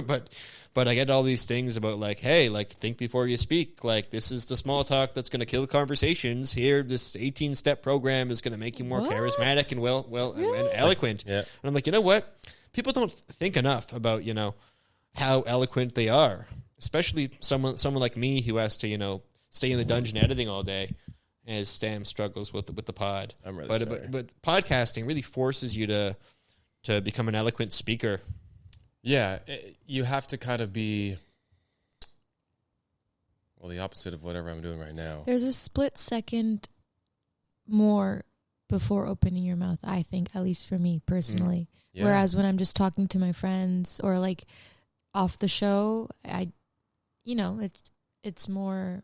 but I get all these things about like, hey, like think before you speak. Like this is the small talk that's going to kill conversations. Here, this 18-step program is going to make you more charismatic and well and eloquent. Yeah. And I'm like, you know what? People don't think enough about, you know, how eloquent they are, especially someone like me who has to, you know, stay in the dungeon editing all day as Sam struggles with the pod. I'm really sorry. But podcasting really forces you to become an eloquent speaker. Yeah, you have to kind of be... Well, the opposite of whatever I'm doing right now. There's a split second more before opening your mouth, I think, at least for me personally. Yeah. Whereas when I'm just talking to my friends or like off the show, it's more...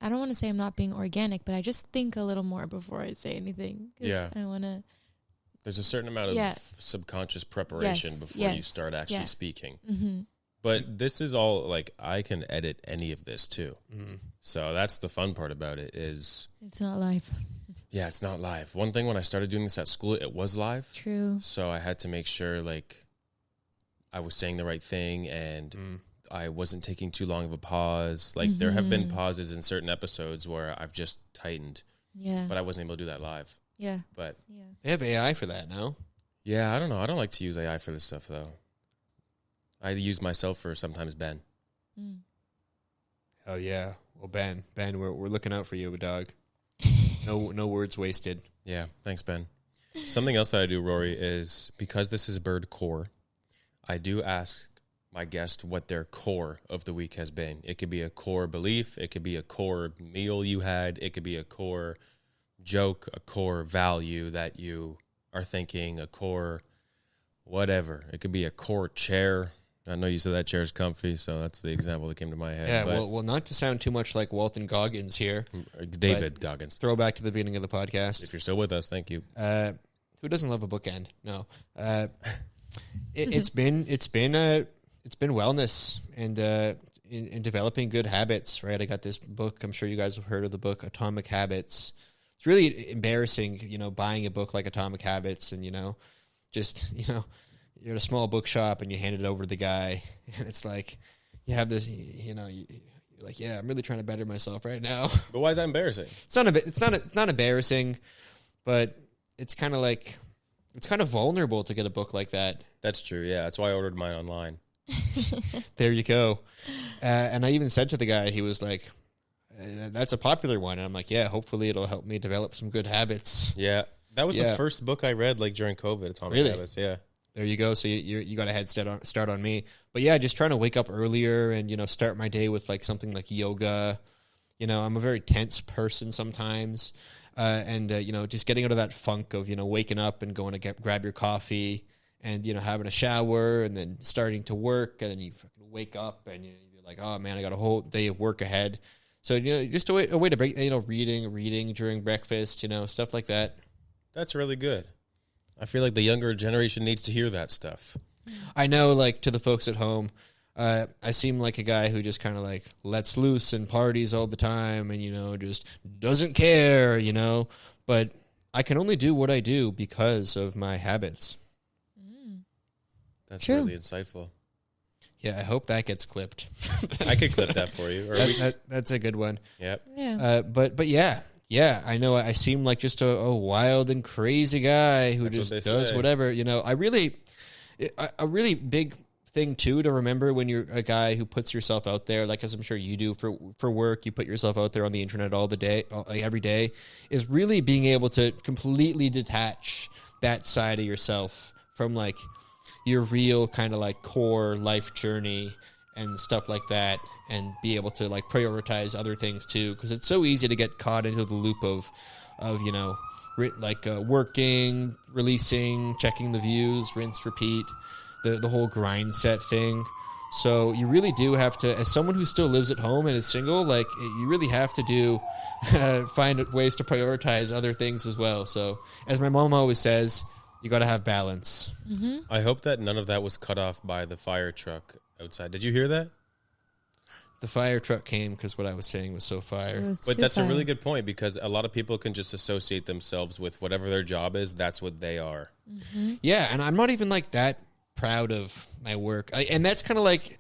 I don't want to say I'm not being organic, but I just think a little more before I say anything. 'Cause Yeah. I want to... There's a certain amount of subconscious preparation before you start actually speaking. Mm-hmm. But this is all, like, I can edit any of this, too. Mm-hmm. So that's the fun part about it is... It's not live. Yeah, it's not live. One thing when I started doing this at school, it was live. True. So I had to make sure, like, I was saying the right thing and I wasn't taking too long of a pause. Like, there have been pauses in certain episodes where I've just tightened. Yeah. But I wasn't able to do that live. Yeah. But Yeah. They have AI for that now. yeah, I don't know. I don't like to use AI for this stuff, though. I use myself for sometimes Ben. Mm. Hell yeah. Well, Ben, we're looking out for you, dog. No words wasted. Yeah, thanks, Ben. Something else that I do, Rory, is because this is bird core, I do ask my guest what their core of the week has been. It could be a core belief. It could be a core meal you had. It could be a core joke, a core value that you are thinking, a core whatever. It could be a core chair. I know you said that chair's comfy, so that's the example that came to my head. Yeah, but well, not to sound too much like Walton Goggins here. David Goggins. Throw back to the beginning of the podcast. If you're still with us, thank you. Who doesn't love a bookend? No. It's been wellness and in developing good habits, right? I got this book. I'm sure you guys have heard of the book Atomic Habits. It's really embarrassing, buying a book like Atomic Habits and, just, you're at a small bookshop and you hand it over to the guy, and it's like you have this, you know, you're like, yeah, I'm really trying to better myself right now. But why is that embarrassing? It's not embarrassing, but it's kind of like, it's kind of vulnerable to get a book like that. That's true. Yeah, that's why I ordered mine online. There you go. And I even said to the guy, he was like, that's a popular one. And I'm like, yeah, hopefully it'll help me develop some good habits. Yeah, that was the first book I read like during COVID. Atomic Habits. Yeah. There you go. So you got a head start on me. But yeah, just trying to wake up earlier and, you know, start my day with like something like yoga. You know, I'm a very tense person sometimes. And you know, just getting out of that funk of, you know, waking up and going to grab your coffee and, you know, having a shower and then starting to work. And then you fucking wake up and you're like, oh man, I got a whole day of work ahead. So, you know, just a way to break, you know, reading during breakfast, you know, stuff like that. That's really good. I feel like the younger generation needs to hear that stuff. I know, like, to the folks at home, I seem like a guy who just kind of, like, lets loose and parties all the time and, you know, just doesn't care, you know. But I can only do what I do because of my habits. That's really insightful. Yeah, I hope that gets clipped. I could clip that for you. That's a good one. Yep. Yeah. But yeah, I know I seem like just a wild and crazy guy who just does whatever. You know, a really big thing too to remember when you're a guy who puts yourself out there, like as I'm sure you do for work, you put yourself out there on the internet every day, is really being able to completely detach that side of yourself from like your real kind of like core life journey and stuff like that, and be able to like prioritize other things too, because it's so easy to get caught into the loop of you know, working, releasing, checking the views, rinse, repeat, the whole grind set thing. So you really do have to, as someone who still lives at home and is single, like you really have to do find ways to prioritize other things as well. So as my mom always says, you got to have balance. Mm-hmm. I hope that none of that was cut off by the fire truck outside. Did you hear that? The fire truck came because what I was saying was so fire. But that's a really good point, because a lot of people can just associate themselves with whatever their job is. That's what they are. Mm-hmm. Yeah, and I'm not even like that proud of my work. And that's kind of like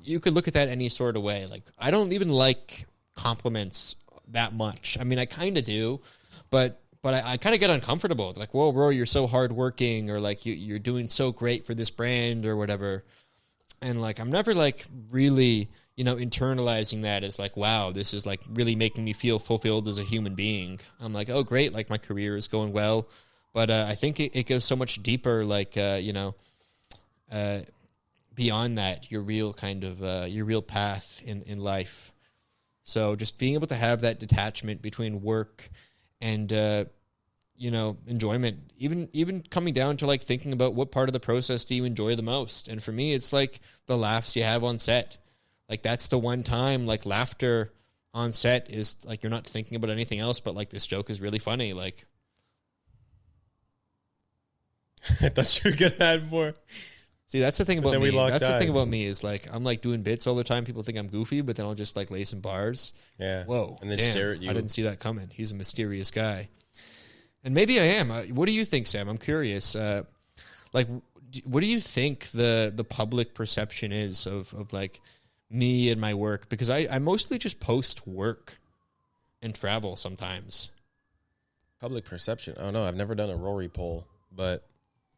you could look at that any sort of way. Like, I don't even like compliments that much. I mean, I kind of do, but I kind of get uncomfortable. Like, whoa, bro, you're so hardworking, or like you're doing so great for this brand or whatever. And like, I'm never like really, you know, internalizing that as like, wow, this is like really making me feel fulfilled as a human being. I'm like, oh, great. Like my career is going well. But I think it goes so much deeper, like, you know, beyond that, your real kind of, your real path in life. So just being able to have that detachment between work and, you know, enjoyment, even coming down to like thinking about what part of the process do you enjoy the most. And for me, it's like the laughs you have on set. Like that's the one time, like laughter on set is like, you're not thinking about anything else, but like this joke is really funny. Like, I thought you were going to add more. See, that's the thing about me. That's eyes. the thing about me is like, I'm like doing bits all the time. People think I'm goofy, but then I'll just like lay some bars. Yeah. Whoa. And then damn, stare at you. I didn't see that coming. He's a mysterious guy. And maybe I am. What do you think, Sam? I'm curious. Like, what do you think the public perception is of like me and my work? Because I mostly just post work and travel sometimes. Public perception. I don't know. I've never done a Rory poll, but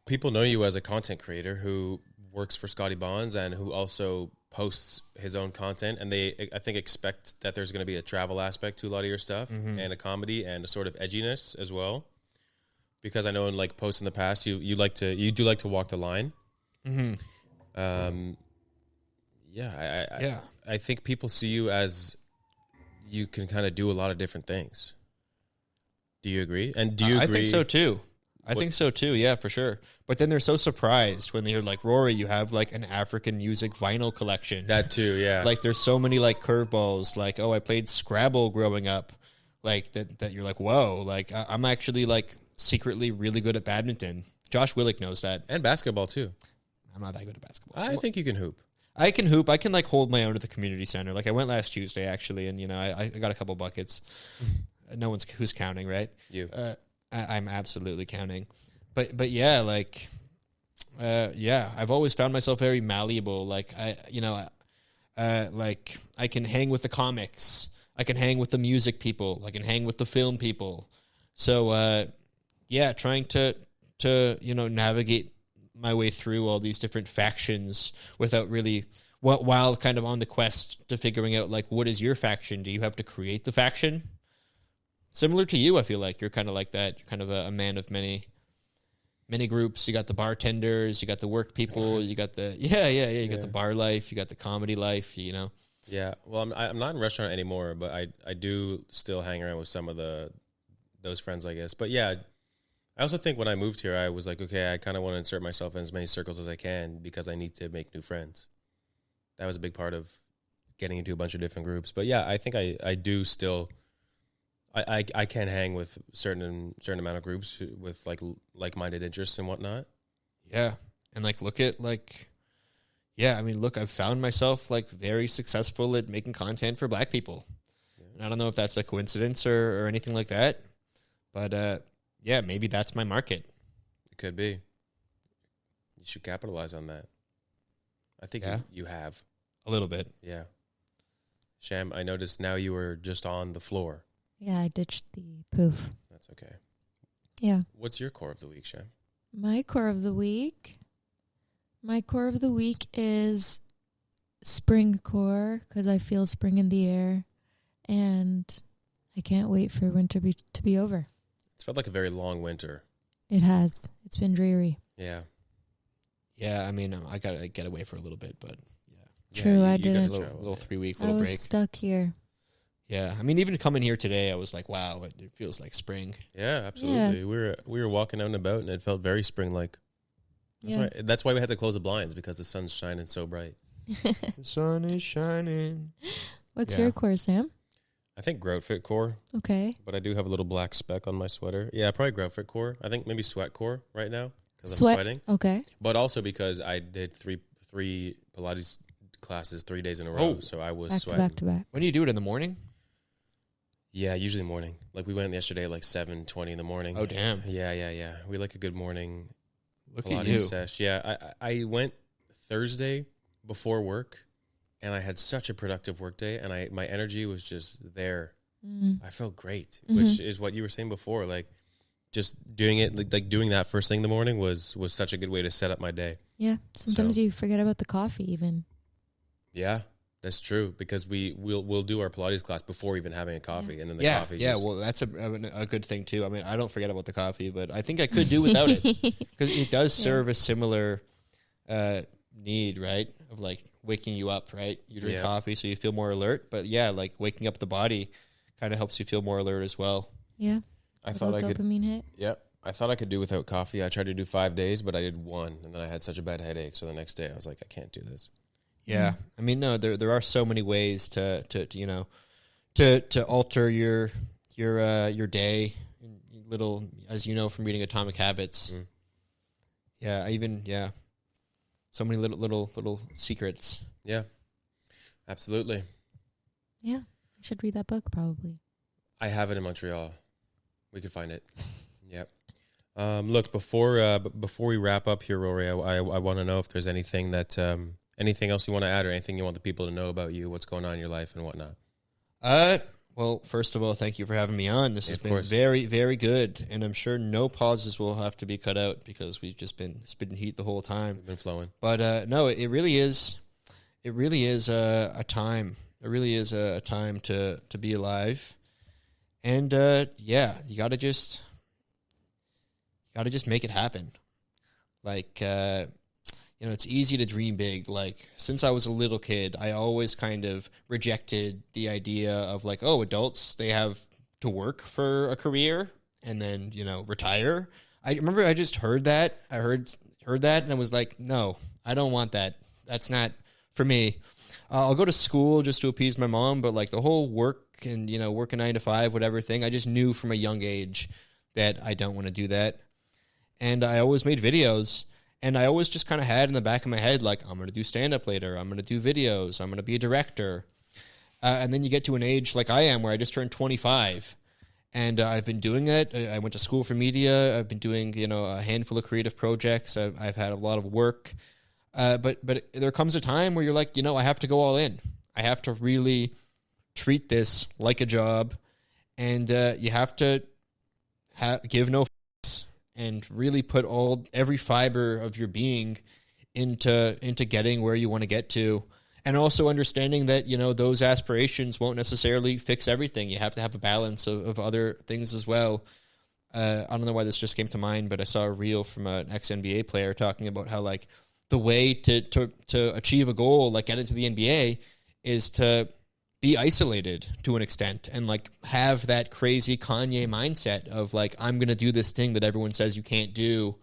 people know you as a content creator who works for Scotty Bonds and who also posts his own content, and they, I think, expect that there's going to be a travel aspect to a lot of your stuff, and a comedy and a sort of edginess as well. Because I know in like posts in the past, you do like to walk the line. Mm-hmm. I think people see you as you can kind of do a lot of different things. Do you agree? And do you agree? I think so too. I think so too, yeah, for sure. But then they're so surprised when they hear like, Rory, you have like an African music vinyl collection. That too, yeah. Like there's so many like curveballs, like, oh, I played Scrabble growing up. Like that you're like, whoa, like I'm actually like secretly really good at badminton. Josh Willick knows that. And basketball too. I'm not that good at basketball. I think you can hoop. I can hoop. I can like hold my own at the community center. Like I went last Tuesday actually, and you know, I got a couple buckets. No one's who's counting, right? You. I'm absolutely counting. But yeah, like I've always found myself very malleable. Like like I can hang with the comics, I can hang with the music people, I can hang with the film people. So trying to navigate my way through all these different factions without really, while kind of on the quest to figuring out like, what is your faction? Do you have to create the faction? Similar to you, I feel like you're kind of like that. You're kind of a man of many groups. You got the bartenders, you got the work people, you got the you got the bar life, you got the comedy life, you know. Yeah, well, I'm not in restaurant anymore, but I do still hang around with some of those friends, I guess. But yeah, I also think when I moved here, I was like, okay, I kind of want to insert myself in as many circles as I can because I need to make new friends. That was a big part of getting into a bunch of different groups. But yeah, I think I do still. I can hang with certain amount of groups with like-minded interests and whatnot. Yeah, and look, I've found myself very successful at making content for Black people. Yeah. And I don't know if that's a coincidence or anything like that, but maybe that's my market. It could be. You should capitalize on that. I think you have a little bit. Yeah. Sham, I noticed now you were just on the floor. Yeah, I ditched the poof. That's okay. Yeah. What's your core of the week, Sham? My core of the week is spring core because I feel spring in the air, and I can't wait for winter to be over. It's felt like a very long winter. It has. It's been dreary. Yeah. Yeah, I mean, I got to get away for a little bit, but yeah. True, I did a didn't. little 3 week I was break. stuck here. Yeah, I mean, even coming here today, I was like, wow, it feels like spring. Yeah, absolutely. Yeah. We were walking out and about, and it felt very spring-like. That's why we had to close the blinds, because the sun's shining so bright. The sun is shining. What's your core, Sam? I think grout fit core. Okay. But I do have a little black speck on my sweater. Yeah, probably grout fit core. I think maybe sweat core right now because I'm sweating. Okay. But also because I did three Pilates classes 3 days in a row, so I was sweating. Back to back. When do you do it, in the morning? Yeah, usually morning. Like we went yesterday at 7:20 in the morning. Oh, damn. Yeah. We like a good morning Pilates at you. Sesh. Yeah, I went Thursday before work, and I had such a productive work day, and my energy was just there. I felt great, which is what you were saying before. Like just doing it, like doing that first thing in the morning was such a good way to set up my day. Yeah, sometimes you forget about the coffee even. Yeah. That's true, because we'll do our Pilates class before even having a coffee, and then the coffee. Yeah, well, that's a good thing too. I mean, I don't forget about the coffee, but I think I could do without it because it does serve a similar need, right? Of waking you up, right? You drink coffee, so you feel more alert. But waking up the body kind of helps you feel more alert as well. Yeah, I thought I could. Dopamine hit. Yep, I thought I could do without coffee. I tried to do 5 days, but I did one, and then I had such a bad headache. So the next day, I was like, I can't do this. Yeah, I mean, no, there are so many ways to alter your day, little, as you know from reading Atomic Habits. So many little secrets. Yeah, absolutely. Yeah, I should read that book probably. I have it in Montreal. We could find it. Yep. Look, before we wrap up here, Rory, I want to know if there's anything that. Anything else you want to add, or anything you want the people to know about you, what's going on in your life and whatnot? Well, first of all, thank you for having me on. This has been very, very good, and I'm sure no pauses will have to be cut out because we've just been spitting heat the whole time. We've been flowing. But no, it really is a time. It really is a time to be alive, and you gotta just make it happen. It's easy to dream big. Since I was a little kid, I always kind of rejected the idea of adults, they have to work for a career and then, retire. I remember I just heard that. I heard that and I was like, no, I don't want that. That's not for me. I'll go to school just to appease my mom, but the whole work and, work a 9 to 5, whatever thing, I just knew from a young age that I don't want to do that. And I always made videos. And I always just kind of had in the back of my head, I'm going to do stand-up later. I'm going to do videos. I'm going to be a director. And then you get to an age like I am where I just turned 25. And I've been doing it. I went to school for media. I've been doing, a handful of creative projects. I've had a lot of work. But there comes a time where you're like, I have to go all in. I have to really treat this like a job. And you have to give no fucks and really put every fiber of your being into getting where you want to get to. And also understanding that, those aspirations won't necessarily fix everything. You have to have a balance of other things as well. I don't know why this just came to mind, but I saw a reel from an ex-NBA player talking about how, like, the way to achieve a goal, like get into the NBA, is to be isolated to an extent and, like, have that crazy Kanye mindset of, like, I'm going to do this thing that everyone says you can't do,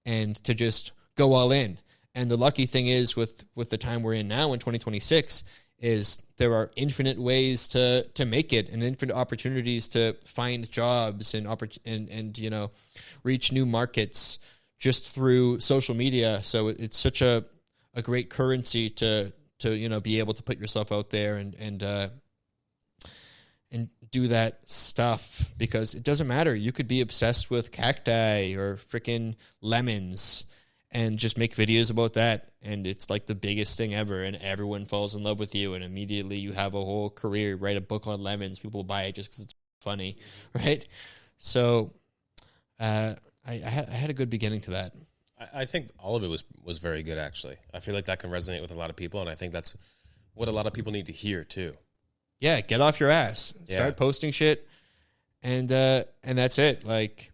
and to just go all in. And the lucky thing is with the time we're in now in 2026 is there are infinite ways to make it and infinite opportunities to find jobs and reach new markets just through social media. So it's such a great currency to be able to put yourself out there and do that stuff, because it doesn't matter. You could be obsessed with cacti or freaking lemons and just make videos about that, and it's like the biggest thing ever, and everyone falls in love with you, and immediately you have a whole career. Write a book on lemons, people buy it just because it's funny, right? So I had a good beginning to that. I think all of it was very good, actually. I feel like that can resonate with a lot of people, and I think that's what a lot of people need to hear too. Yeah, get off your ass, start posting shit, and that's it. Like,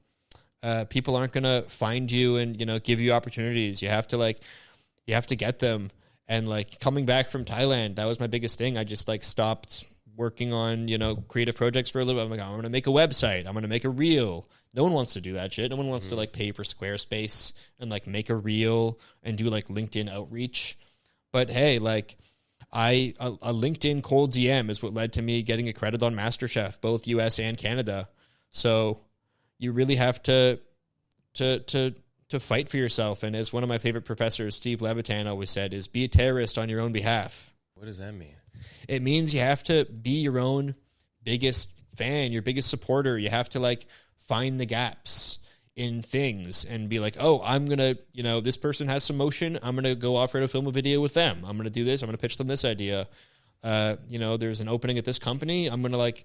people aren't gonna find you and give you opportunities. You have to get them. And, like, coming back from Thailand, that was my biggest thing. I just, like, stopped working on creative projects for a little bit. I'm like, I'm gonna make a website. I'm gonna make a reel. No one wants to do that shit. No one wants to, like, pay for Squarespace and, like, make a reel and do, like, LinkedIn outreach. But hey, like, a LinkedIn cold DM is what led to me getting a credit on MasterChef, both US and Canada. So you really have to fight for yourself. And as one of my favorite professors, Steve Levitan, always said, is be a terrorist on your own behalf. What does that mean? It means you have to be your own biggest fan, your biggest supporter. You have to, like, find the gaps in things and be like, oh, I'm going to, this person has some motion. I'm going to go offer to film a video with them. I'm going to do this. I'm going to pitch them this idea. There's an opening at this company. I'm going to, like,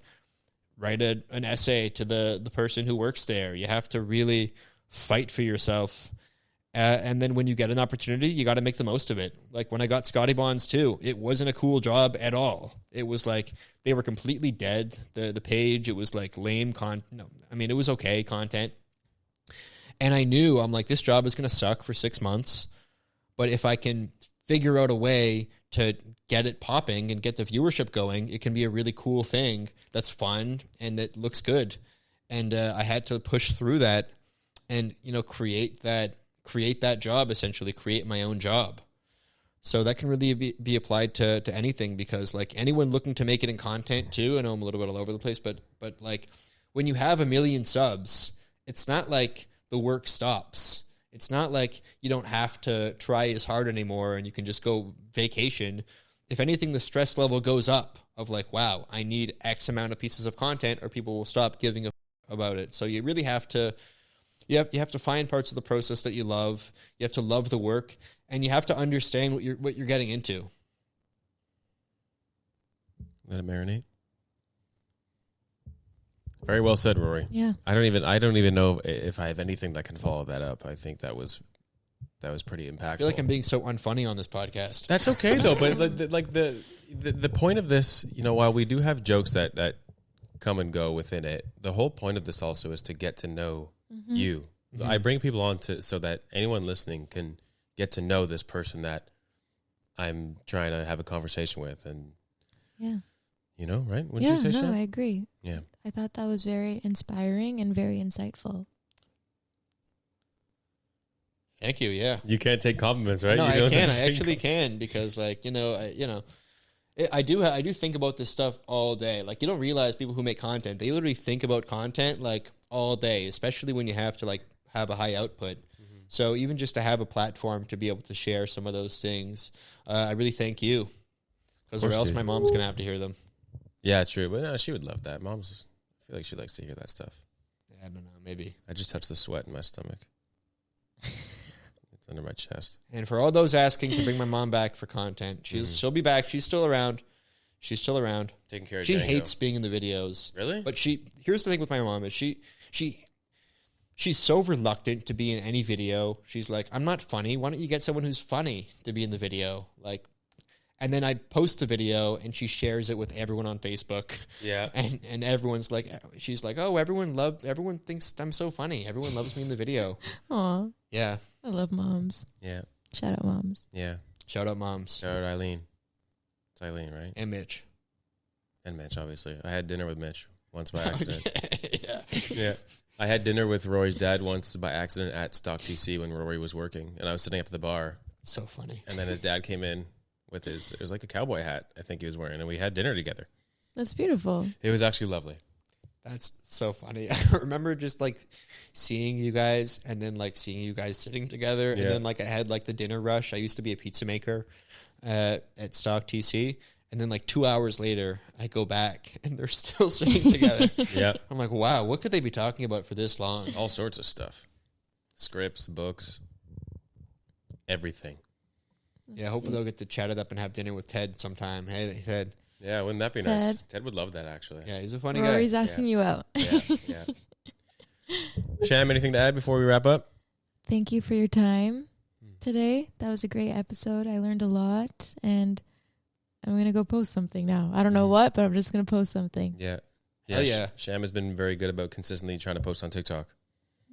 write an essay to the person who works there. You have to really fight for yourself. And then when you get an opportunity, you got to make the most of it. Like when I got Scotty Bonds too, it wasn't a cool job at all. It was like they were completely dead. The page, it was like lame it was okay content. And I knew, I'm like, this job is going to suck for 6 months. But if I can figure out a way to get it popping and get the viewership going, it can be a really cool thing that's fun and that looks good. And I had to push through that and, create that job, essentially create my own job. So that can really be applied to anything, because, like, anyone looking to make it in content too, I know I'm a little bit all over the place, but like when you have 1 million subs, it's not like the work stops. It's not like you don't have to try as hard anymore and you can just go vacation. If anything, the stress level goes up of like, wow, I need X amount of pieces of content or people will stop giving a about it. So you really have to, you have to find parts of the process that you love. You have to love the work, and you have to understand what you're getting into. Let it marinate. Very well said, Rory. Yeah. I don't even know if I have anything that can follow that up. I think that was pretty impactful. I feel like I'm being so unfunny on this podcast. That's okay though, but the point of this, while we do have jokes that come and go within it, the whole point of this also is to get to know you. Mm-hmm. I bring people on so that anyone listening can get to know this person that I'm trying to have a conversation with, and right? Wouldn't you say so? I agree. Yeah. I thought that was very inspiring and very insightful. Thank you. Yeah. You can't take compliments, right? No, I can. I actually can, because I do think about this stuff all day. Like, you don't realize people who make content, they literally think about content like all day, especially when you have to like have a high output. Mm-hmm. So even just to have a platform to be able to share some of those things, I really thank you, because or else my mom's going to have to hear them. Yeah, true. But no, she would love that. Moms feel like she likes to hear that stuff. I don't know. Maybe. I just touched the sweat in my stomach. It's under my chest. And for all those asking to bring my mom back for content, she'll be back. She's still around. She's still around. Taking care of She Django. hates being in the videos. Really? But here's the thing with my mom is she's so reluctant to be in any video. She's like, I'm not funny. Why don't you get someone who's funny to be in the video? Like, and then I post the video and she shares it with everyone on Facebook. Yeah. And everyone's like, she's like, oh, everyone thinks I'm so funny. Everyone loves me in the video. Aw, Yeah. I love moms. Yeah. Shout out moms. Yeah. Shout out moms. Shout out Eileen. It's Eileen, right? And Mitch. And Mitch, obviously. I had dinner with Mitch once by accident. Yeah. Yeah. I had dinner with Rory's dad once by accident at Stock TC when Rory was working. And I was sitting up at the bar. So funny. And then his dad came in with it was like a cowboy hat, I think he was wearing. And we had dinner together. That's beautiful. It was actually lovely. That's so funny. I remember just like seeing you guys and then like seeing you guys sitting together. Yeah. And then like I had like the dinner rush. I used to be a pizza maker at Stock TC. And then like 2 hours later, I go back and they're still sitting together. Yeah. I'm like, wow, what could they be talking about for this long? All sorts of stuff. Scripts, books, everything. Yeah, hopefully they'll get to chat it up and have dinner with Ted sometime. Hey, Ted. Yeah, wouldn't that be nice? Ted would love that, actually. Yeah, he's a funny Rory's guy. asking you out. Yeah, yeah. Sham, anything to add before we wrap up? Thank you for your time today. That was a great episode. I learned a lot, and I'm going to go post something now. I don't know what, but I'm just going to post something. Yeah. Hell yeah. Sham has been very good about consistently trying to post on TikTok.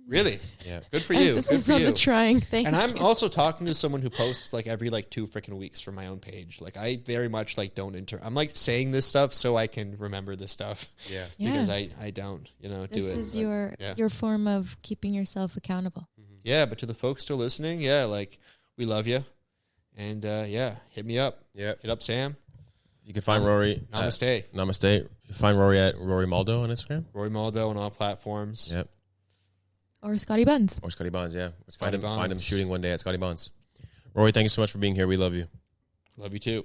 Really? Yeah. Good for you. Good Emphasis for on you. the trying. Thank And you. I'm also talking to someone who posts like every like 2 freaking weeks from my own page. Like I very much like don't I'm like saying this stuff so I can remember this stuff. Yeah. Because I don't, do it. This is but, your form of keeping yourself accountable. Yeah, but to the folks still listening, yeah, like we love you. And yeah, hit me up. Yeah. Hit up Sam. You can find Rory. Namaste. Namaste. You find Rory at Rory Moldo on Instagram. Rory Moldo on all platforms. Yep. Or Scotty Buns. Or Scotty Bonds, yeah. Scotty Find him Bonds. shooting one day at Scotty Bonds. Rory, thank you so much for being here. We love you. Love you too.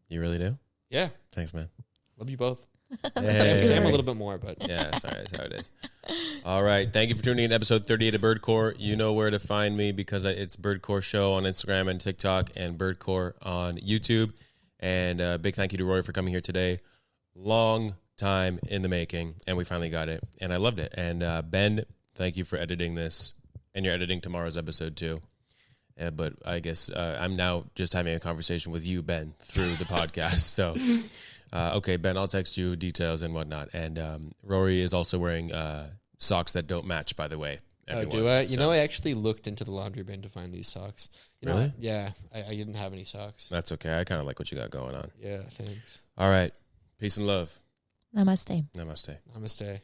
You really do? Yeah. Thanks, man. Love you both. Hey. Sam a little bit more, but Yeah, sorry, that's how it is. All right. Thank you for tuning in to episode 38 of Birdcore. You know where to find me because it's Birdcore Show on Instagram and TikTok and Birdcore on YouTube. And big thank you to Rory for coming here today. Long time in the making, and we finally got it. And I loved it. And Ben, thank you for editing this. And you're editing tomorrow's episode too. But I guess I'm now just having a conversation with you, Ben, through the podcast. So, okay, Ben, I'll text you details and whatnot. And Rory is also wearing socks that don't match, by the way. oh, do I? You know, I actually looked into the laundry bin to find these socks. You know, Really? yeah, I didn't have any socks. That's okay. I kind of like what you got going on. Yeah, thanks. All right. Peace and love. Namaste. Namaste. Namaste.